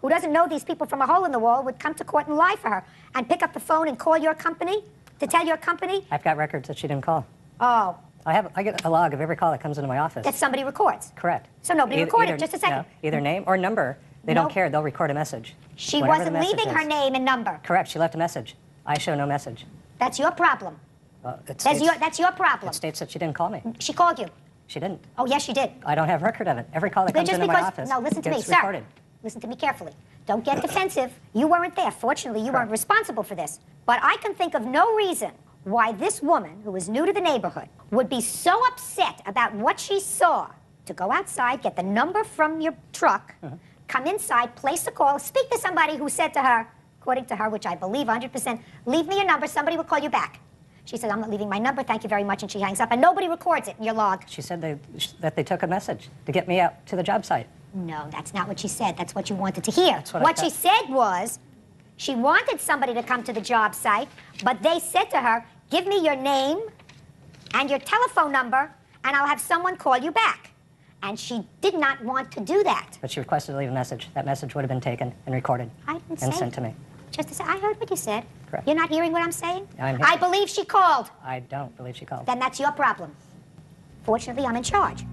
who doesn't know these people from a hole in the wall would come to court and lie for her and pick up the phone and call your company to tell your company? I've got records that she didn't call. Oh. I get a log of every call that comes into my office. That somebody records? Correct. So nobody recorded, just a second. No, either name or number. They don't care. They'll record a message. She Whatever the wasn't message leaving is. her name and number. Correct. She left a message. I show no message. That's your problem. That's your problem. It states that she didn't call me. She called you. She didn't. Oh, yes, she did. I don't have record of it. Every call that comes into my office No, listen to me, gets sir. recorded. Listen to me carefully. Don't get defensive. You weren't there. Fortunately, you weren't responsible for this. But I can think of no reason why this woman, who is new to the neighborhood, would be so upset about what she saw to go outside, get the number from your truck, come inside, place a call, speak to somebody who said to her, according to her, which I believe 100%, leave me your number, somebody will call you back. She said, I'm not leaving my number, thank you very much, and she hangs up, and nobody records it in your log. She said that they took a message to get me out to the job site. No, that's not what she said. That's what you wanted to hear. That's what What she said was, she wanted somebody to come to the job site, but they said to her, give me your name and your telephone number, and I'll have someone call you back. And she did not want to do that. But she requested to leave a message. That message would have been taken and recorded didn't and say sent to me. Just to say, I heard what you said. Correct. You're not hearing what I'm saying? I'm hearing. I believe she called. I don't believe she called. Then that's your problem. Fortunately, I'm in charge.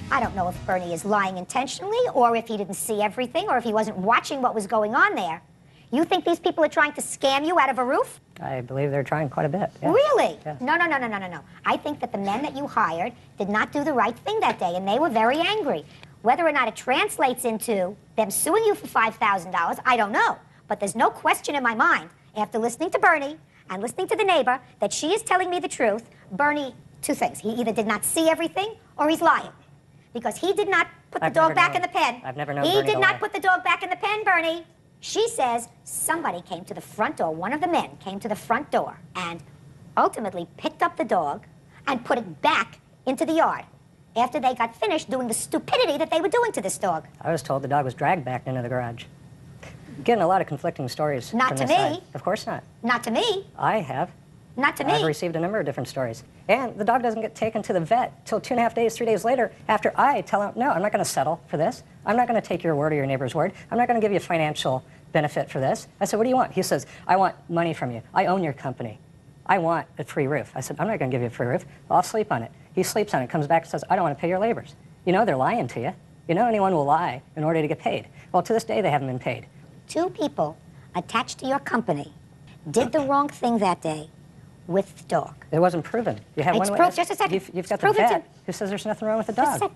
I don't know if Bernie is lying intentionally, or if he didn't see everything, or if he wasn't watching what was going on there. You think these people are trying to scam you out of a roof? I believe they're trying quite a bit. Yes. Really? Yes. No. I think that the men that you hired did not do the right thing that day, and they were very angry. Whether or not it translates into them suing you for $5,000, I don't know. But there's no question in my mind, after listening to Bernie and listening to the neighbor, that she is telling me the truth. Bernie, two things. He either did not see everything, or he's lying. Because he did not put the dog back in the pen. I've never known He Bernie did to not lie. put the dog back in the pen, Bernie. She says somebody came to the front door, one of the men came to the front door and ultimately picked up the dog and put it back into the yard after they got finished doing the stupidity that they were doing to this dog. I was told the dog was dragged back into the garage. Getting a lot of conflicting stories. Not from to this me. side. Of course not. Not to me. I have. Not to me. I've received a number of different stories. And the dog doesn't get taken to the vet till 2.5 days, 3 days later, after I tell him, no, I'm not going to settle for this. I'm not going to take your word or your neighbor's word. I'm not going to give you financial benefit for this. I said, what do you want? He says, I want money from you. I own your company. I want a free roof. I said, I'm not going to give you a free roof. I'll sleep on it. He sleeps on it, comes back and says, I don't want to pay your labors. You know they're lying to you. You know anyone will lie in order to get paid. Well, to this day, they haven't been paid. Two people attached to your company did the wrong thing that day with the dog. It wasn't proven. You have It's one proved. witness. Just a second. You've got It's the proven vet who says there's nothing wrong with the dog.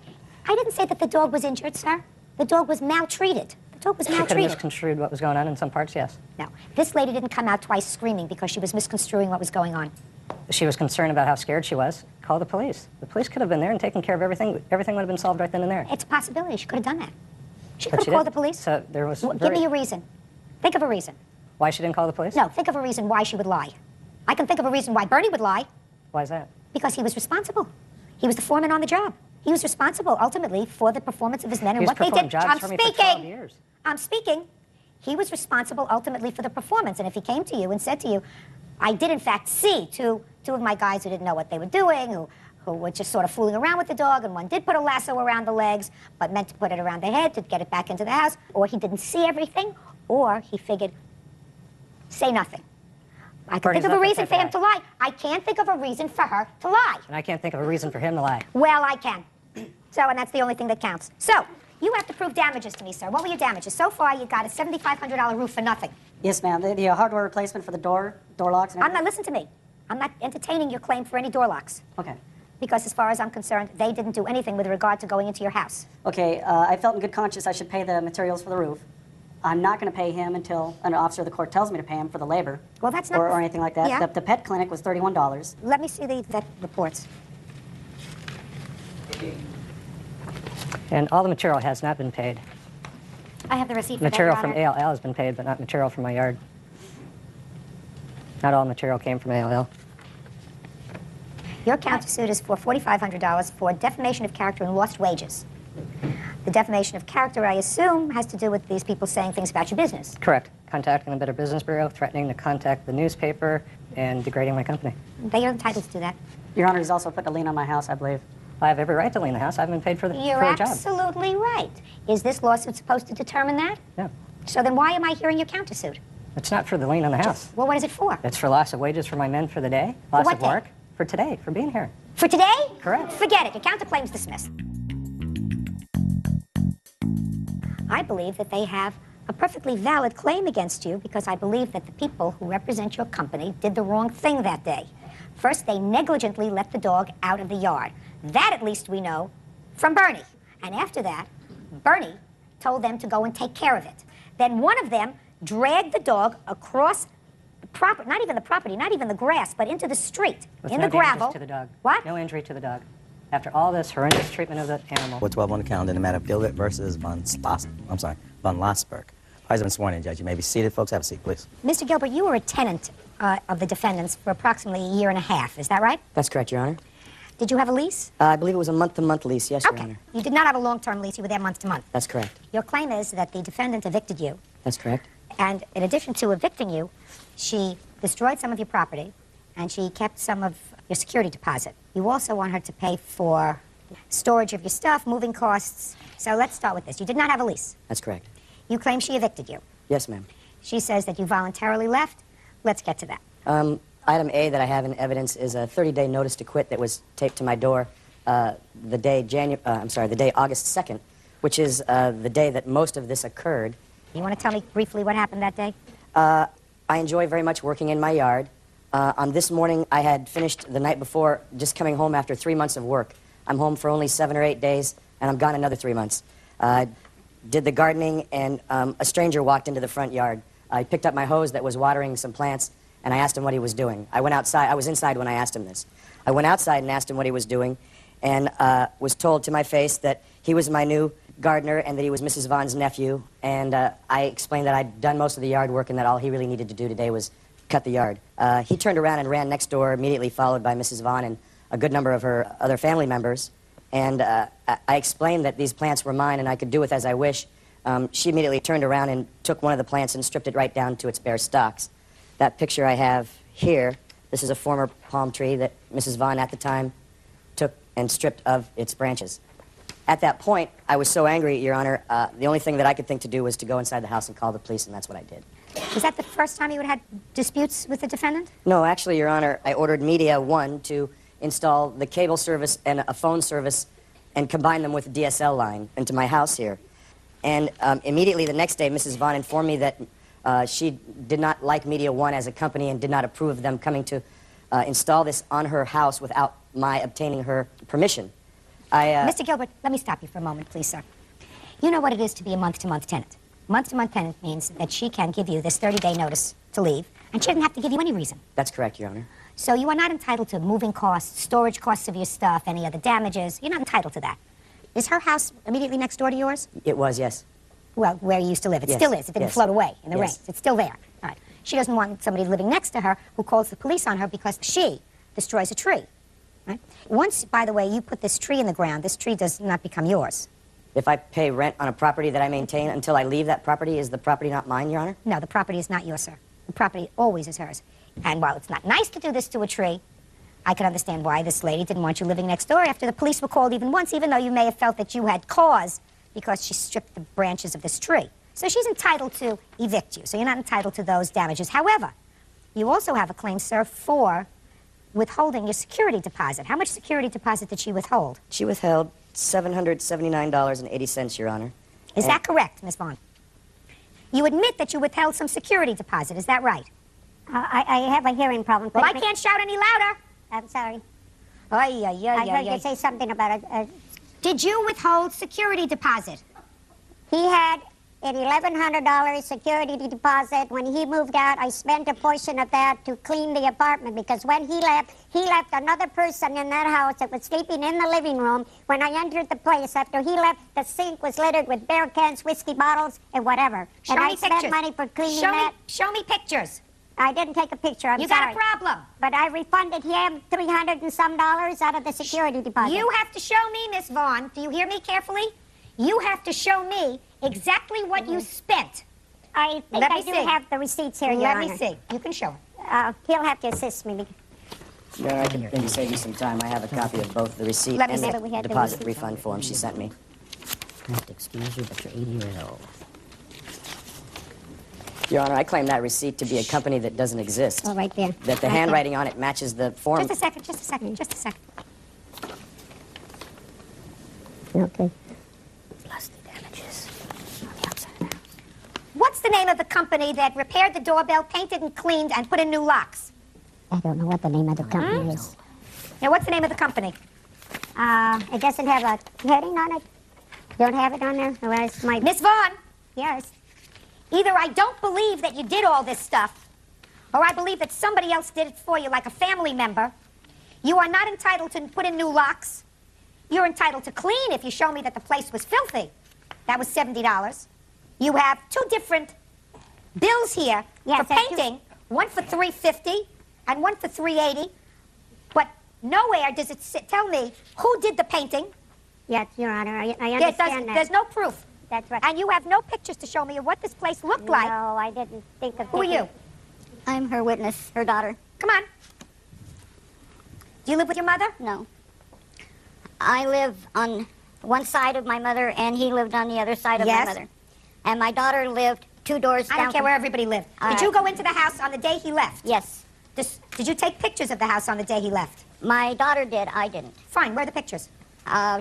I didn't say that the dog was injured, sir. The dog was maltreated. The dog was She could have maltreated. misconstrued what was going on in some parts, yes. No, this lady didn't come out twice screaming because she was misconstruing what was going on. She was concerned about how scared she was. Call the police. The police could have been there and taken care of everything. Everything would have been solved right then and there. It's a possibility. She could have done that. She But could have called the police. So there was. Give me a reason. Think of a reason. Why she didn't call the police? No, think of a reason why she would lie. I can think of a reason why Bernie would lie. Why is that? Because he was responsible. He was the foreman on the job. He was responsible ultimately for the performance of his men and He's what they performed did. jobs I'm for me for 12 speaking. years. I'm speaking. He was responsible ultimately for the performance. And if he came to you and said to you, I did in fact see two of my guys who didn't know what they were doing, who were just sort of fooling around with the dog, and one did put a lasso around the legs, but meant to put it around the head to get it back into the house, or he didn't see everything, or he figured, say nothing. I can Bernie's think of a not that reason type for of him to lie. I can't think of a reason for her to lie. And I can't think of a reason for him to lie. Well, I can. So, and that's the only thing that counts. So, you have to prove damages to me, sir. What were your damages? So far, you got a $7,500 roof for nothing. Yes, ma'am. The hardware replacement for the door locks and I'm everything? not, listen to me. I'm not entertaining your claim for any door locks. Okay. Because as far as I'm concerned, they didn't do anything with regard to going into your house. Okay, I felt in good conscience I should pay the materials for the roof. I'm not going to pay him until an officer of the court tells me to pay him for the labor. Well, that's not... Or anything like that. Yeah. The pet clinic was $31. Let me see the vet reports. And all the material has not been paid. I have the receipt for Material that, from Your Honor. ALL has been paid, but not material from my yard. Not all material came from ALL. Your countersuit is for $4,500 for defamation of character and lost wages. The defamation of character, I assume, has to do with these people saying things about your business. Correct. Contacting the Better Business Bureau, threatening to contact the newspaper, and degrading my company. They are entitled to do that. Your Honor has also put a lien on my house, I believe. I have every right to lien the house. I haven't been paid for the You're for a job. absolutely right. Is this lawsuit supposed to determine that? No. So then why am I hearing your countersuit? It's not for the lien on the house. Well, what is it for? It's for loss of wages for my men for the day, loss what of day? work for today, for being here. For today? Correct. Forget it. Your counterclaim's dismissed. I believe that they have a perfectly valid claim against you because I believe that the people who represent your company did the wrong thing that day. First, they negligently let the dog out of the yard. That, at least, we know from Bernie. And after that, Bernie told them to go and take care of it. Then one of them dragged the dog across the property, not even the property, not even the grass, but into the street, With in no the gravel. damages to the dog. What? No injury to the dog. After all this horrendous treatment of the animal. 412 on the calendar in the matter of Gilbert versus Von Lossberg. Parties have been sworn in, Judge. You may be seated. Folks, have a seat, please. Mr. Gilbert, you were a tenant of the defendants for approximately a year and a half. Is that right? That's correct, Your Honor. Did you have a lease? I believe it was a month-to-month lease, yes, Your Okay. Honor. You did not have a long-term lease. You were there month to month. That's correct. Your claim is that the defendant evicted you, That's correct. and in addition to evicting you, she destroyed some of your property, and she kept some of your security deposit. You also want her to pay for storage of your stuff, moving costs. So let's start with this. You did not have a lease. That's correct. You claim she evicted you. Yes, ma'am. She says that you voluntarily left. Let's get to that. Item A that I have in evidence is a 30-day notice to quit that was taped to my door the day August 2nd, which is the day that most of this occurred. You want to tell me briefly what happened that day? I enjoy very much working in my yard. On this morning, I had finished the night before, just coming home after 3 months of work. I'm home for only 7 or 8 days, and I'm gone another 3 months. Did the gardening, and a stranger walked into the front yard. I picked up my hose that was watering some plants, and I asked him what he was doing. I went outside. I was inside when I asked him this. I went outside and asked him what he was doing, and was told to my face that he was my new gardener and that he was Mrs. Vaughn's nephew. And I explained that I'd done most of the yard work and that all he really needed to do today was cut the yard. He turned around and ran next door, immediately followed by Mrs. Vaughn and a good number of her other family members. And I explained that these plants were mine and I could do with as I wish. She immediately turned around and took one of the plants and stripped it right down to its bare stalks. That picture I have here, this is a former palm tree that Mrs. Vaughn at the time took and stripped of its branches. At that point, I was so angry, Your Honor, the only thing that I could think to do was to go inside the house and call the police, and that's what I did. Was that the first time you had had disputes with the defendant? No, actually, Your Honor, I ordered Media One to install the cable service and a phone service and combine them with a DSL line into my house here. And immediately the next day, Mrs. Vaughn informed me that she did not like Media One as a company and did not approve of them coming to install this on her house without my obtaining her permission. Mr. Gilbert, let me stop you for a moment, please, sir. You know what it is to be a month-to-month tenant. Month-to-month tenant means that she can give you this 30-day notice to leave, and she doesn't have to give you any reason. That's correct, Your Honor. So you are not entitled to moving costs, storage costs of your stuff, any other damages. You're not entitled to that. Is her house immediately next door to yours? It was, yes. Well, where you used to live. It Yes. still is. It didn't Yes. float away in the Yes. rain. It's still there. All right. She doesn't want somebody living next to her who calls the police on her because she destroys a tree. Right? Once, by the way, you put this tree in the ground, this tree does not become yours. If I pay rent on a property that I maintain until I leave that property, is the property not mine, Your Honor? No, the property is not yours, sir. The property always is hers. And while it's not nice to do this to a tree, I can understand why this lady didn't want you living next door after the police were called even once, even though you may have felt that you had cause because she stripped the branches of this tree. So she's entitled to evict you, so you're not entitled to those damages. However, you also have a claim, sir, for withholding your security deposit. How much security deposit did she withhold? She withheld $779.80, Your Honor. Is that correct, Ms. Vaughn? You admit that you withheld some security deposit, is that right? I have a hearing problem. Well, I can't shout any louder. I'm sorry. I heard you say something about it. Did you withhold security deposit? He had an $1,100 security deposit. When he moved out, I spent a portion of that to clean the apartment because when he left another person in that house that was sleeping in the living room. When I entered the place after he left, the sink was littered with beer cans, whiskey bottles, and whatever. Show and me I spent pictures. money for cleaning Show that. Show me pictures. I didn't take a picture. I'm You sorry. got a problem. But I refunded him $300 and some out of the security deposit. You have to show me, Miss Vaughn. Do you hear me carefully? You have to show me exactly what you spent. I think Let I me do see. have the receipts here, Your Let Honor. me see. You can show it. He'll have to assist me. Your Honor, I can maybe save you some time. I have a copy of both the receipt Let me and see. the We had the deposit receipt. refund form she sent me. I have to excuse you, but you're 80 years old. Your Honor, I claim that receipt to be a company that doesn't exist. Oh, right there. That the Right handwriting on it matches the form. Just a second, just a second, just a second. Okay. Plus the damages on the outside of the house. What's the name of the company that repaired the doorbell, painted and cleaned, and put in new locks? I don't know what the name of the company is. Now, what's the name of the company? It doesn't have a heading on it. Don't have it on there. Otherwise, my Miss Vaughn, yes. either I don't believe that you did all this stuff, or I believe that somebody else did it for you, like a family member. You are not entitled to put in new locks. You're entitled to clean if you show me that the place was filthy. That was $70. You have 2 different bills here for painting, one for $350 and one for $380. But nowhere does it tell me who did the painting. Yes, Your Honor, I understand that. There's no proof. That's right. And you have no pictures to show me of what this place looked like. No, I didn't think of Who are you? I'm her witness, her daughter. Come on. Do you live with your mother? No. I live on one side of my mother, and he lived on the other side of my mother. And my daughter lived 2 doors down. I don't care where everybody lived. Did you go into the house on the day he left? Yes. Did you take pictures of the house on the day he left? My daughter did. I didn't. Fine. Where are the pictures?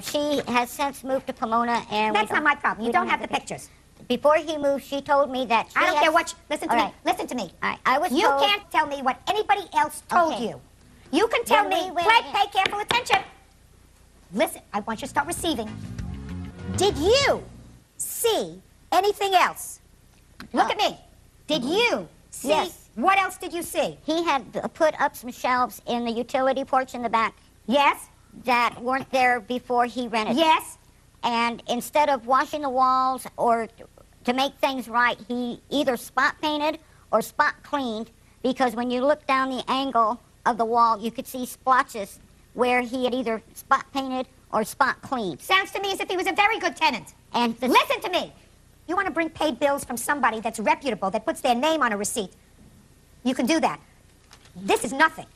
She has since moved to Pomona, and that's not my problem. You don't have the pictures. Before he moved, she told me that. I don't care what. Listen to me. Listen to me. I was. You can't tell me what anybody else told you. You can tell me. Pay careful attention. Listen. I want you to start receiving. Did you see anything else? Look at me. Did you see? Yes. What else did you see? He had put up some shelves in the utility porch in the back. Yes. That weren't there before he rented. Yes. And instead of washing the walls or to make things right, he either spot painted or spot cleaned, because when you look down the angle of the wall, you could see splotches where he had either spot painted or spot cleaned. Sounds to me as if he was a very good tenant. And listen to me. You want to bring paid bills from somebody that's reputable, that puts their name on a receipt. You can do that. This is nothing.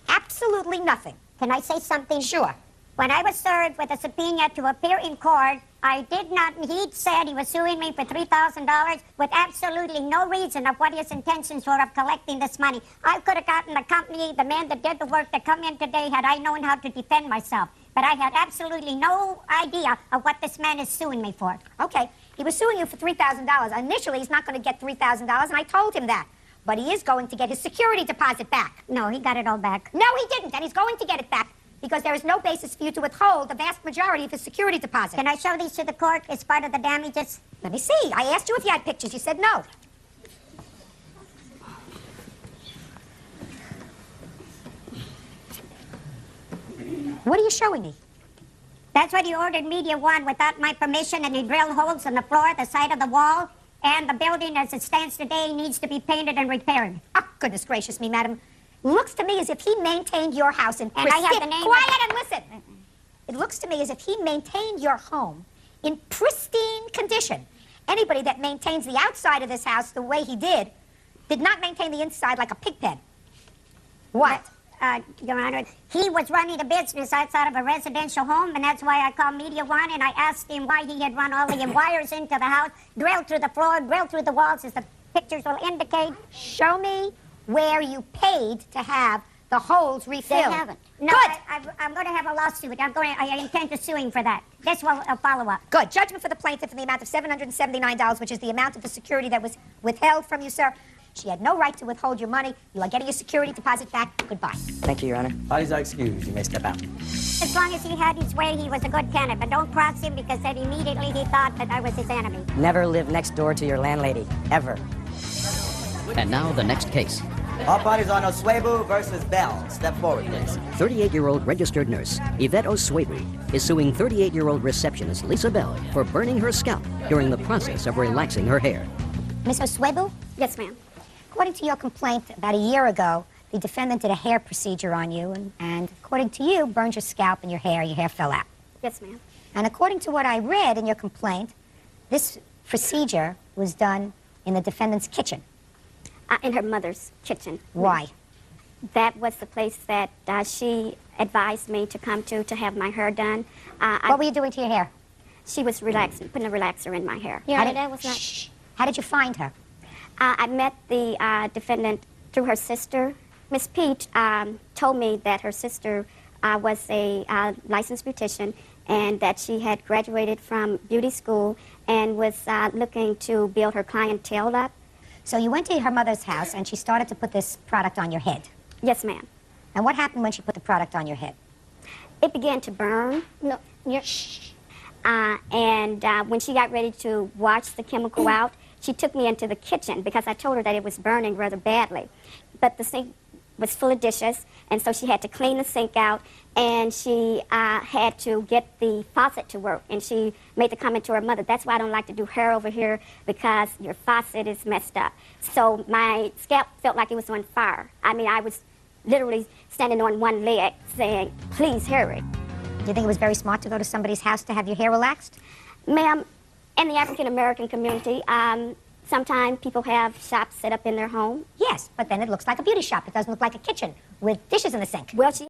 Absolutely nothing. Can I say something? Sure. When I was served with a subpoena to appear in court, I did not, he said he was suing me for $3,000 with absolutely no reason of what his intentions were of collecting this money. I could have gotten the company, the man that did the work, to come in today had I known how to defend myself. But I had absolutely no idea of what this man is suing me for. Okay, he was suing you for $3,000. Initially, he's not going to get $3,000, and I told him that. But he is going to get his security deposit back. No, he got it all back. No, he didn't, and he's going to get it back because there is no basis for you to withhold the vast majority of his security deposit. Can I show these to the court as part of the damages? Let me see. I asked you if you had pictures. You said no. What are you showing me? That's what he ordered Media One without my permission, and he drilled holes in the floor, the side of the wall, and the building as it stands today needs to be painted and repaired. Oh, goodness gracious me, madam. Looks to me as if he maintained your house in pristine... And I have the name... Quiet and listen. It looks to me as if he maintained your home in pristine condition. Anybody that maintains the outside of this house the way he did not maintain the inside like a pig pen. What? Your Honor, he was running a business outside of a residential home, and that's why I called Media One, and I asked him why he had run all the wires into the house, drilled through the floor, drilled through the walls, as the pictures will indicate. Show me where you paid to have the holes refilled. They haven't. No, I'm going to have a lawsuit. I intend to sue him for that. This will follow up. Good. Judgment for the plaintiff in the amount of $779, which is the amount of the security that was withheld from you, sir. She had no right to withhold your money. You are getting your security deposit back. Goodbye. Thank you, Your Honor. Parties are excused. You may step out. As long as he had his way, he was a good tenant. But don't cross him, because then immediately he thought that I was his enemy. Never live next door to your landlady, ever. And now the next case. All parties on Oswebu versus Bell. Step forward, please. 38-year-old registered nurse Yvette Oswebu is suing 38-year-old receptionist Lisa Bell for burning her scalp during the process of relaxing her hair. Miss Oswebu? Yes, ma'am. According to your complaint, about a year ago, the defendant did a hair procedure on you, and according to you, burned your scalp and your hair fell out. Yes, ma'am. And according to what I read in your complaint, this procedure was done in the defendant's kitchen. In her mother's kitchen. Why? That was the place that she advised me to come to have my hair done. What were you doing to your hair? She was relaxing, putting a relaxer in my hair. How did you find her? I met the defendant through her sister. Miss Peach told me that her sister was a licensed beautician and that she had graduated from beauty school and was looking to build her clientele up. So you went to her mother's house and she started to put this product on your head? Yes, ma'am. And what happened when she put the product on your head? It began to burn. No, shh. And when she got ready to wash the chemical out, she took me into the kitchen because I told her that it was burning rather badly. But the sink was full of dishes, and so she had to clean the sink out, and she had to get the faucet to work. And she made the comment to her mother, that's why I don't like to do hair over here, because your faucet is messed up. So my scalp felt like it was on fire. I mean, I was literally standing on one leg saying, please hurry. Do you think it was very smart to go to somebody's house to have your hair relaxed? Ma'am, in the African-American community, sometimes people have shops set up in their home. Yes, but then it looks like a beauty shop. It doesn't look like a kitchen with dishes in the sink. Well, she